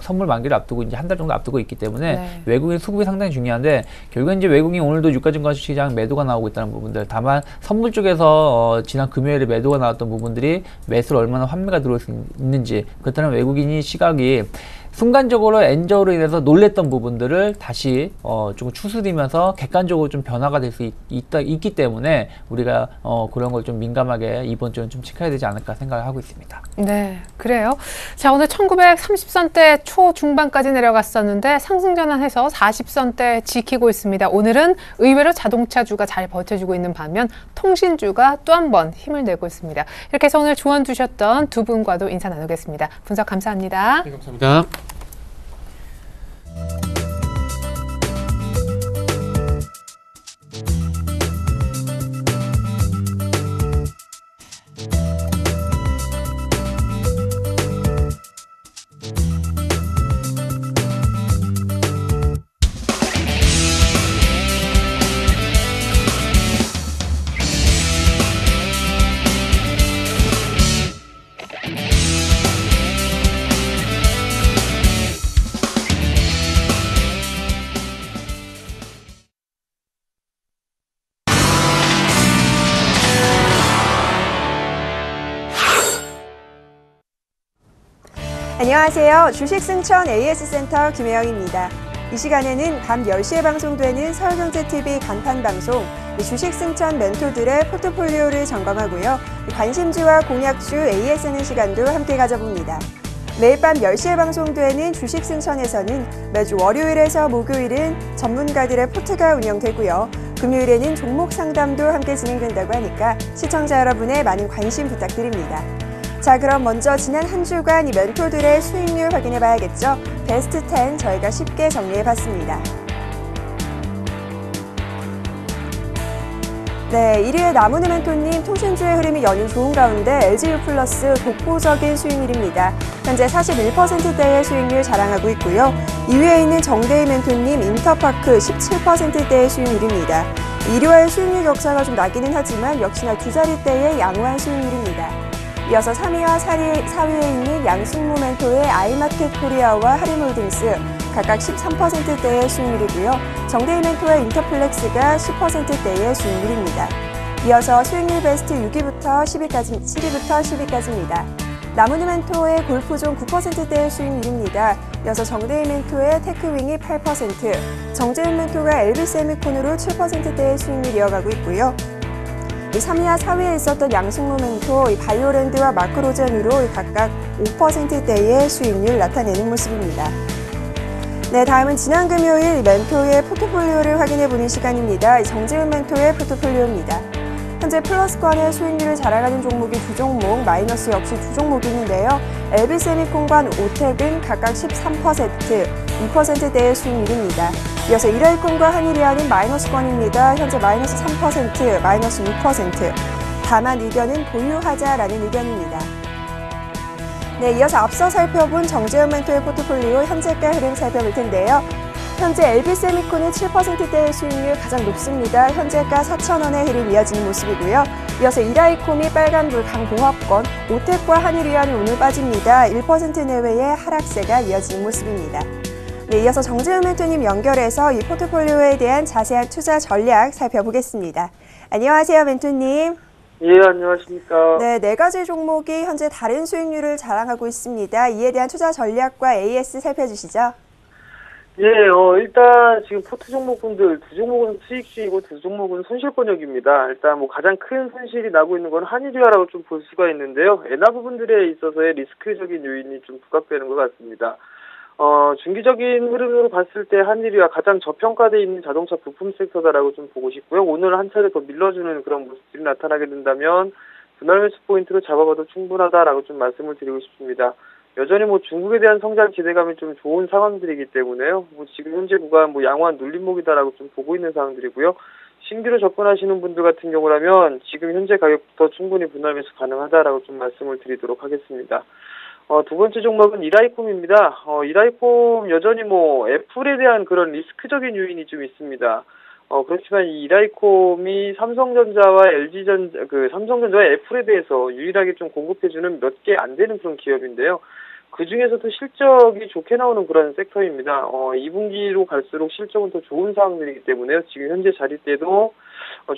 선물 만기를 앞두고 이제 한 달 정도 앞두고 있기 때문에 외국인 수급이 상당히 중요한데, 결국엔 이제 외국인 오늘도 유가증권 시장 매도가 나오고 있다는 부분들, 다만 선물 쪽에서 지난 금요일에 매도가 나왔던 부분들이 매수를 얼마나 환매가 들어올 수 있는지, 그렇다면 외국인이 시각이 순간적으로 엔저로 인해서 놀랬던 부분들을 다시 좀 추스리면서 객관적으로 좀 변화가 될 수 있기 때문에 우리가 그런 걸 좀 민감하게 이번 주는 좀 체크해야 되지 않을까 생각을 하고 있습니다. 네, 그래요. 자, 오늘 1930선대 초중반까지 내려갔었는데 상승 전환해서 40선대 지키고 있습니다. 오늘은 의외로 자동차주가 잘 버텨주고 있는 반면 통신주가 또 한 번 힘을 내고 있습니다. 이렇게 해서 오늘 조언 주셨던 두 분과도 인사 나누겠습니다. 분석 감사합니다. 네, 감사합니다. 안녕하세요. 주식승천 AS센터 김혜영입니다. 이 시간에는 밤 10시에 방송되는 서울경제TV 간판방송 주식승천 멘토들의 포트폴리오를 점검하고요. 관심주와 공약주 AS는 시간도 함께 가져봅니다. 매일 밤 10시에 방송되는 주식승천에서는 매주 월요일에서 목요일은 전문가들의 포트가 운영되고요. 금요일에는 종목 상담도 함께 진행된다고 하니까 시청자 여러분의 많은 관심 부탁드립니다. 자, 그럼 먼저 지난 한 주간 이 멘토들의 수익률 확인해 봐야겠죠. 베스트 10 저희가 쉽게 정리해 봤습니다. 네, 1위의 나무늘 멘토님, 통신주의 흐름이 연일 좋은 가운데 LG유플러스 독보적인 수익률입니다. 현재 41%대의 수익률 자랑하고 있고요. 2위에 있는 정대희 멘토님, 인터파크 17%대의 수익률입니다. 1위와의 수익률 격차가 좀 나기는 하지만 역시나 두 자릿대의 양호한 수익률입니다. 이어서 3위와 4위에 있는 양승모 멘토의 아이마켓 코리아와 하림홀딩스 각각 13%대의 수익률이고요. 정대희 멘토의 인터플렉스가 10%대의 수익률입니다. 이어서 수익률 베스트 6위부터 10위까지입니다. 나무늘 멘토의 골프존 9%대의 수익률입니다. 이어서 정대희 멘토의 테크윙이 8%, 정재훈 멘토가 LB세미콘으로 7%대의 수익률 이어가고 있고요. 3위와 4위에 있었던 양승모 멘토, 바이오랜드와 마크로젠으로 각각 5%대의 수익률 나타내는 모습입니다. 네, 다음은 지난 금요일 멘토의 포트폴리오를 확인해보는 시간입니다. 정재훈 멘토의 포트폴리오입니다. 현재 플러스권의 수익률을 자랑하는 종목이 두 종목, 마이너스 역시 두 종목이 있는데요. LB세미콘과 오텍은 각각 13%, 2%대의 수익률입니다. 이어서 일화일콘과 한일이하는 마이너스권입니다. 현재 마이너스 3%, 마이너스 6%. 다만 의견은 보유하자라는 의견입니다. 네, 이어서 앞서 살펴본 정재훈 멘토의 포트폴리오 현재가 흐름 살펴볼 텐데요. 현재 LB세미콘의 7%대의 수익률 가장 높습니다. 현재가 4,000원의 흐름 이어지는 모습이고요. 이어서 일화이콤이 빨간불 강봉합권, 오텍과 한일이하는 오늘 빠집니다. 1% 내외의 하락세가 이어지는 모습입니다. 네, 이어서 정재훈 멘토님 연결해서 이 포트폴리오에 대한 자세한 투자 전략 살펴보겠습니다. 안녕하세요, 멘토님. 예, 안녕하십니까. 네, 네 가지 종목이 현재 다른 수익률을 자랑하고 있습니다. 이에 대한 투자 전략과 AS 살펴주시죠. 예, 일단 지금 포트 종목분들 두 종목은 수익주이고 두 종목은 손실권역입니다. 일단 뭐 가장 큰 손실이 나고 있는 건 한일유화라고 좀 볼 수가 있는데요. 엔화 부분들에 있어서의 리스크적인 요인이 좀 부각되는 것 같습니다. 중기적인 흐름으로 봤을 때 한일이와 가장 저평가되어 있는 자동차 부품 섹터다라고 좀 보고 싶고요. 오늘 한 차례 더 밀어주는 그런 모습들이 나타나게 된다면 분할 매수 포인트로 잡아봐도 충분하다라고 좀 말씀을 드리고 싶습니다. 여전히 중국에 대한 성장 기대감이 좀 좋은 상황들이기 때문에요. 지금 현재 구간 양호한 눌림목이다라고 좀 보고 있는 상황들이고요. 신규로 접근하시는 분들 같은 경우라면 지금 현재 가격부터 충분히 분할 매수 가능하다라고 좀 말씀을 드리도록 하겠습니다. 두 번째 종목은 이라이콤입니다. 이라이콤 여전히 애플에 대한 그런 리스크적인 요인이 좀 있습니다. 그렇지만 이 이라이콤이 삼성전자와 삼성전자와 애플에 대해서 유일하게 좀 공급해주는 몇 개 안 되는 그런 기업인데요. 그 중에서도 실적이 좋게 나오는 그런 섹터입니다. 2분기로 갈수록 실적은 더 좋은 상황들이기 때문에요. 지금 현재 자리대도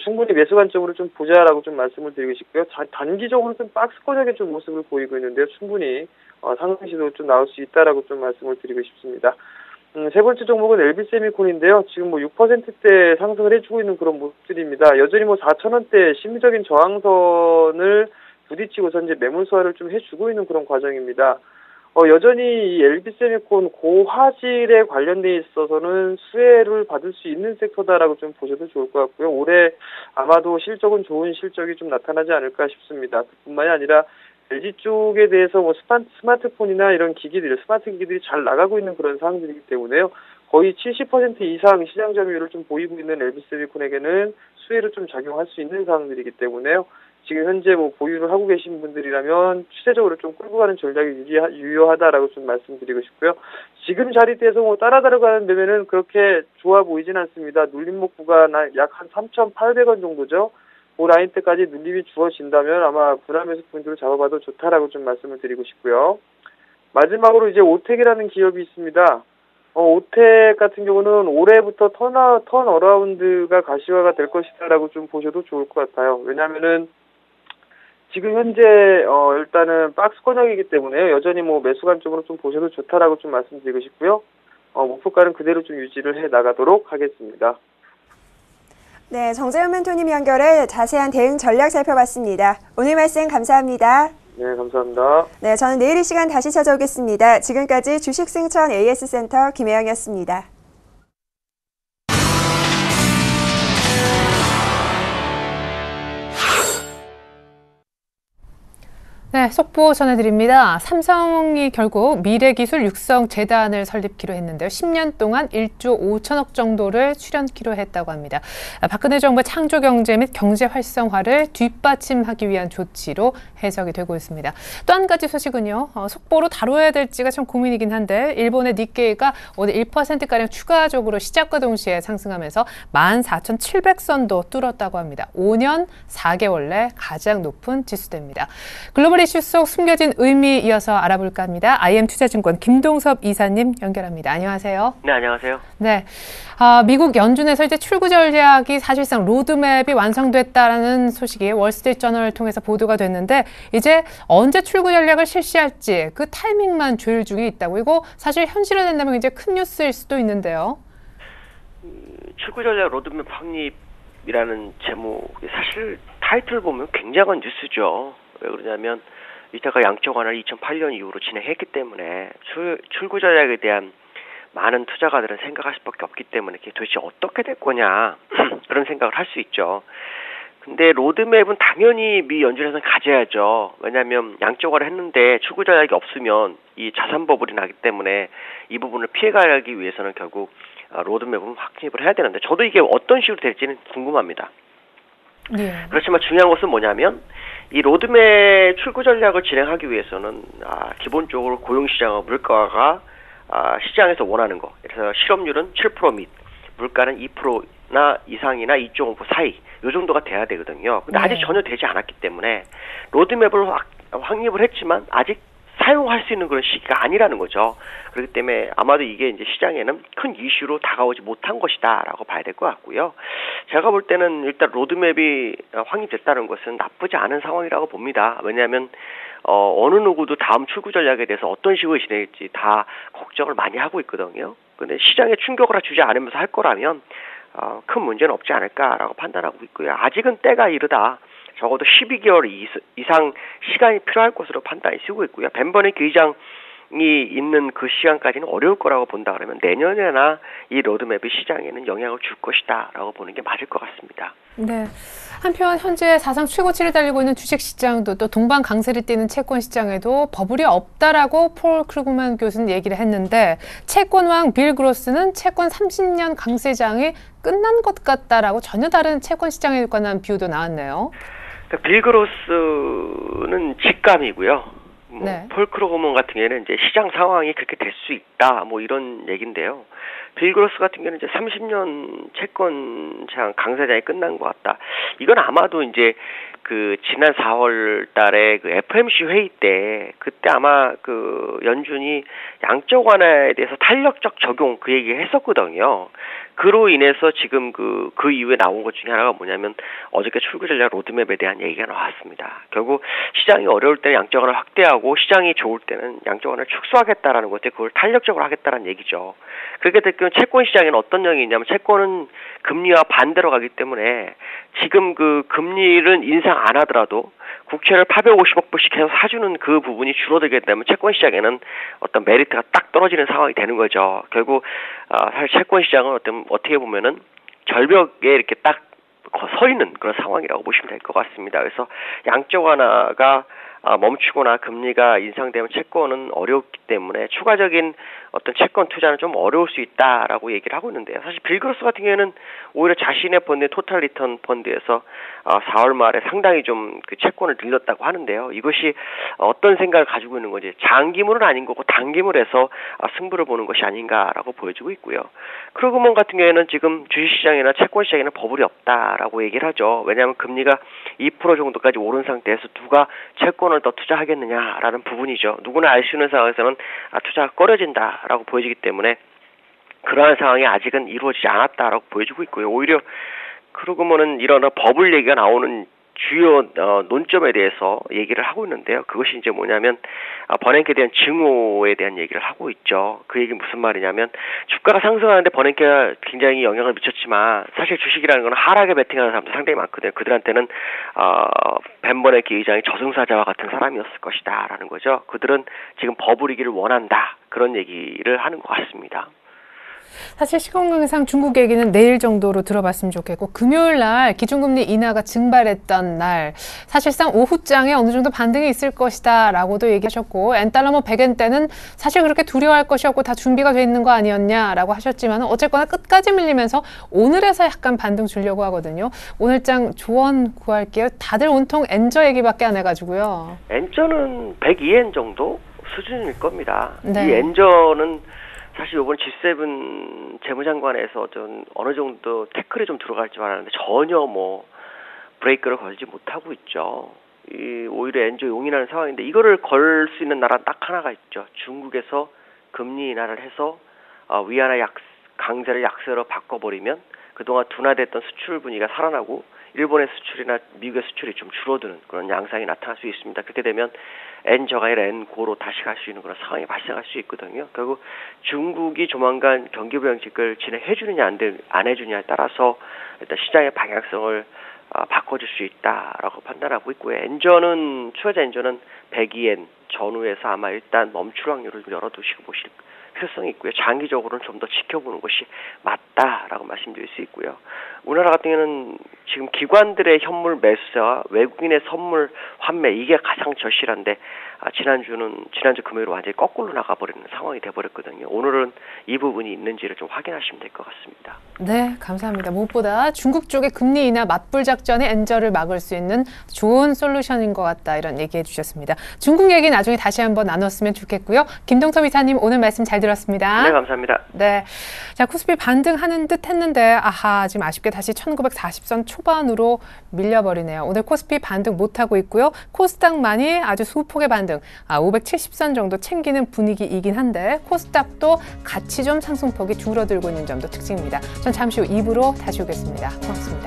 충분히 매수 관점으로 좀 보자라고 좀 말씀을 드리고 싶고요. 단기적으로 좀 박스권하게 좀 모습을 보이고 있는데요. 충분히 상승시도 좀 나올 수 있다라고 좀 말씀을 드리고 싶습니다. 세 번째 종목은 LB세미콘인데요. 지금 6%대 상승을 해주고 있는 그런 모습들입니다. 여전히 4,000원대 심리적인 저항선을 부딪히고서 이제 매물 소화를 좀 해주고 있는 그런 과정입니다. 여전히 이 LB세미콘 고화질에 관련돼 있어서는 수혜를 받을 수 있는 섹터다라고 좀 보셔도 좋을 것 같고요. 올해 아마도 실적은 좋은 실적이 좀 나타나지 않을까 싶습니다. 그뿐만이 아니라 LG 쪽에 대해서 스마트폰이나 이런 스마트 기기들이 잘 나가고 있는 그런 상황들이기 때문에요. 거의 70% 이상 시장 점유율을 좀 보이고 있는 LB세미콘에게는 수혜를 좀 작용할 수 있는 상황들이기 때문에요. 지금 현재 보유를 하고 계신 분들이라면 추세적으로 좀 끌고 가는 전략이 유효하다라고 좀 말씀드리고 싶고요. 지금 자리대에서 따라 들어가는 매매는 그렇게 좋아 보이진 않습니다. 눌림목 구간 약 한 3,800원 정도죠. 그 라인 때까지 눌림이 주어진다면 아마 분할 매수 포인트로 잡아봐도 좋다라고 좀 말씀을 드리고 싶고요. 마지막으로 이제 오텍이라는 기업이 있습니다. 오텍 같은 경우는 올해부터 턴어라운드가 가시화가 될 것이다라고 좀 보셔도 좋을 것 같아요. 왜냐하면은 지금 현재 일단은 박스권역이기 때문에 여전히 매수 관점으로 좀 보셔도 좋다라고 좀 말씀드리고 싶고요. 목표가는 그대로 좀 유지를 해 나가도록 하겠습니다. 네, 정재훈 멘토님 연결해 자세한 대응 전략 살펴봤습니다. 오늘 말씀 감사합니다. 네, 감사합니다. 네, 저는 내일 이 시간 다시 찾아오겠습니다. 지금까지 주식승천 AS센터 김혜영이었습니다. 네, 속보 전해드립니다. 삼성이 결국 미래기술 육성재단을 설립키로 했는데요. 10년 동안 1조 5천억 정도를 출연키로 했다고 합니다. 박근혜 정부의 창조경제 및 경제 활성화를 뒷받침하기 위한 조치로 해석이 되고 있습니다. 또 한 가지 소식은요. 속보로 다뤄야 될지가 참 고민이긴 한데 일본의 니케이가 오늘 1%가량 추가적으로 시작과 동시에 상승하면서 14,700선도 뚫었다고 합니다. 5년 4개월 내 가장 높은 지수대입니다. 글로벌 이슈 속 숨겨진 의미 이어서 알아볼까 합니다. IM투자증권 김동섭 이사님 연결합니다. 안녕하세요. 네, 안녕하세요. 네, 미국 연준에서 이제 출구 전략이 사실상 로드맵이 완성됐다라는 소식이 월스트리트저널을 통해서 보도가 됐는데 이제 언제 출구 전략을 실시할지 그 타이밍만 조율 중에 있다고. 이거 사실 현실화된다면 이제 큰 뉴스일 수도 있는데요. 출구 전략 로드맵 확립이라는 제목이 사실 타이틀 보면 굉장한 뉴스죠. 왜 그러냐면 이자가 양적 완화를 2008년 이후로 진행했기 때문에 출구 전략에 대한 많은 투자가들은 생각할 수밖에 없기 때문에 이게 도대체 어떻게 될 거냐 그런 생각을 할 수 있죠. 근데 로드맵은 당연히 미 연준에서는 가져야죠. 왜냐하면 양적 완화를 했는데 출구 전략이 없으면 이 자산 버블이 나기 때문에 이 부분을 피해가기 위해서는 결국 로드맵은 확립을 해야 되는데 저도 이게 어떤 식으로 될지는 궁금합니다. 네. 그렇지만 중요한 것은 뭐냐면 이 로드맵 출구 전략을 진행하기 위해서는 기본적으로 고용시장과 물가가 시장에서 원하는 거. 그래서 실업률은 7% 및 물가는 2%나 이상이나 2.5% 사이 이 정도가 돼야 되거든요. 근데 아직 전혀 되지 않았기 때문에 로드맵을 확립을 했지만 아직 사용할 수 있는 그런 시기가 아니라는 거죠. 그렇기 때문에 아마도 이게 이제 시장에는 큰 이슈로 다가오지 못한 것이다라고 봐야 될 것 같고요. 제가 볼 때는 일단 로드맵이 확립됐다는 것은 나쁘지 않은 상황이라고 봅니다. 왜냐하면 어느 누구도 다음 출구 전략에 대해서 어떤 식으로 진행할지 다 걱정을 많이 하고 있거든요. 근데 시장에 충격을 주지 않으면서 할 거라면 큰 문제는 없지 않을까라고 판단하고 있고요. 아직은 때가 이르다. 적어도 12개월 이상 시간이 필요할 것으로 판단이 쓰고 있고요. 벤버니키 의장 있는 그 시간까지는 어려울 거라고 본다 그러면 내년에나 이 로드맵이 시장에는 영향을 줄 것이다라고 보는 게 맞을 것 같습니다. 네. 한편 현재 사상 최고치를 달리고 있는 주식시장도 또 동반 강세를 띠는 채권 시장에도 버블이 없다라고 폴 크루그만 교수는 얘기를 했는데 채권왕 빌 그로스는 채권 30년 강세장이 끝난 것 같다라고 전혀 다른 채권 시장에 관한 비유도 나왔네요. 그러니까 빌 그로스는 직감이고요. 네. 폴 크루그먼 같은 경우에는 이제 시장 상황이 그렇게 될 수 있다, 이런 얘기인데요. 빌 그로스 같은 경우는 이제 30년 채권장 강세장이 끝난 것 같다. 이건 아마도 이제 그 지난 4월 달에 그 FOMC 회의 때 그때 아마 그 연준이 양적 완화에 대해서 탄력적 적용 그 얘기 했었거든요. 그로 인해서 지금 그 이후에 나온 것 중에 하나가 뭐냐면 어저께 출구 전략 로드맵에 대한 얘기가 나왔습니다. 결국 시장이 어려울 때는 양적 완화를 확대하고 시장이 좋을 때는 양적 완화를 축소하겠다라는 것에 그걸 탄력적으로 하겠다는 얘기죠. 그렇게 될 경우 채권 시장에는 어떤 영향이 있냐면 채권은 금리와 반대로 가기 때문에 지금 그 금리를 인상 안 하더라도 국채를 850억 불씩 계속 사주는 그 부분이 줄어들게 되면 채권 시장에는 어떤 메리트가 딱 떨어지는 상황이 되는 거죠. 결국 사실 채권 시장은 어떻게 보면은 절벽에 이렇게 딱 서 있는 그런 상황이라고 보시면 될 것 같습니다. 그래서 양적 완화가 멈추거나 금리가 인상되면 채권은 어렵기 때문에 추가적인 어떤 채권 투자는 좀 어려울 수 있다라고 얘기를 하고 있는데요. 사실 빌 그로스 같은 경우에는 오히려 자신의 펀드 토탈 리턴 펀드에서 4월 말에 상당히 좀 그 채권을 늘렸다고 하는데요. 이것이 어떤 생각을 가지고 있는 건지 장기물은 아닌 거고 단기물에서 승부를 보는 것이 아닌가라고 보여지고 있고요. 크루그먼 같은 경우에는 지금 주식시장이나 채권 시장에는 버블이 없다라고 얘기를 하죠. 왜냐하면 금리가 2% 정도까지 오른 상태에서 누가 채권을 더 투자하겠느냐라는 부분이죠. 누구나 알 수 있는 상황에서는 투자가 꺼려진다라고 보여지기 때문에 그러한 상황이 아직은 이루어지지 않았다라고 보여지고 있고요. 오히려 크루그먼은 이런 버블 얘기가 나오는 주요 논점에 대해서 얘기를 하고 있는데요. 그것이 이제 뭐냐면 버냉키에 대한 증오에 대한 얘기를 하고 있죠. 그 얘기 무슨 말이냐면 주가가 상승하는데 버냉키가 굉장히 영향을 미쳤지만 사실 주식이라는 건 하락에 베팅하는 사람도 상당히 많거든요. 그들한테는 벤 버냉키 의장이 저승사자와 같은 사람이었을 것이다라는 거죠. 그들은 지금 버블이기를 원한다. 그런 얘기를 하는 것 같습니다. 사실 시간관계상 중국 얘기는 내일 정도로 들어봤으면 좋겠고 금요일 날 기준금리 인하가 증발했던 날 사실상 오후장에 어느 정도 반등이 있을 것이다 라고도 얘기하셨고 엔달러 100엔 때는 사실 그렇게 두려워할 것이 없고 다 준비가 돼 있는 거 아니었냐라고 하셨지만 어쨌거나 끝까지 밀리면서 오늘에서 약간 반등 주려고 하거든요. 오늘장 조언 구할게요. 다들 온통 엔저 얘기밖에 안 해가지고요. 엔저는 102엔 정도 수준일 겁니다. 네. 이 엔저는 사실 이번 G7 재무장관에서 좀 어느 정도 태클이 좀 들어갈지 말았는데 전혀 브레이크를 걸지 못하고 있죠. 오히려 엔저 용인하는 상황인데 이거를 걸 수 있는 나라는 딱 하나가 있죠. 중국에서 금리 인하를 해서 위안화 강세를 약세로 바꿔버리면 그동안 둔화됐던 수출 분위기가 살아나고 일본의 수출이나 미국의 수출이 좀 줄어드는 그런 양상이 나타날 수 있습니다. 그렇게 되면 엔저가 아니라 엔고로 다시 갈 수 있는 그런 상황이 발생할 수 있거든요. 결국 중국이 조만간 경기 부양책을 진행해 주느냐 안 해주느냐에 따라서 일단 시장의 방향성을 바꿔줄 수 있다라고 판단하고 있고요. 엔저는 추가자 엔저는 102엔 전후에서 아마 일단 멈출 확률을 열어두시고 보실 필요성이 있고요. 장기적으로는 좀 더 지켜보는 것이 맞다라고 말씀드릴 수 있고요. 우리나라 같은 경우는 지금 기관들의 현물 매수세와 외국인의 선물 환매 이게 가장 절실한데 지난주 금요일로 완전히 거꾸로 나가버리는 상황이 돼버렸거든요. 오늘은 이 부분이 있는지를 좀 확인하시면 될 것 같습니다. 네, 감사합니다. 무엇보다 중국 쪽의 금리 인하 맞불 작전의 엔저를 막을 수 있는 좋은 솔루션인 것 같다 이런 얘기해 주셨습니다. 중국 얘기 나중에 다시 한번 나눴으면 좋겠고요. 김동섭 이사님 오늘 말씀 잘 들었습니다. 네, 감사합니다. 네, 자 코스피 반등하는 듯 했는데 지금 아쉽게 다시 1940선 초반으로 밀려버리네요. 오늘 코스피 반등 못하고 있고요. 코스닥만이 아주 소폭의 반등 570선 정도 챙기는 분위기이긴 한데 코스닥도 같이 좀 상승폭이 줄어들고 있는 점도 특징입니다. 전 잠시 후 2부로 다시 오겠습니다. 고맙습니다.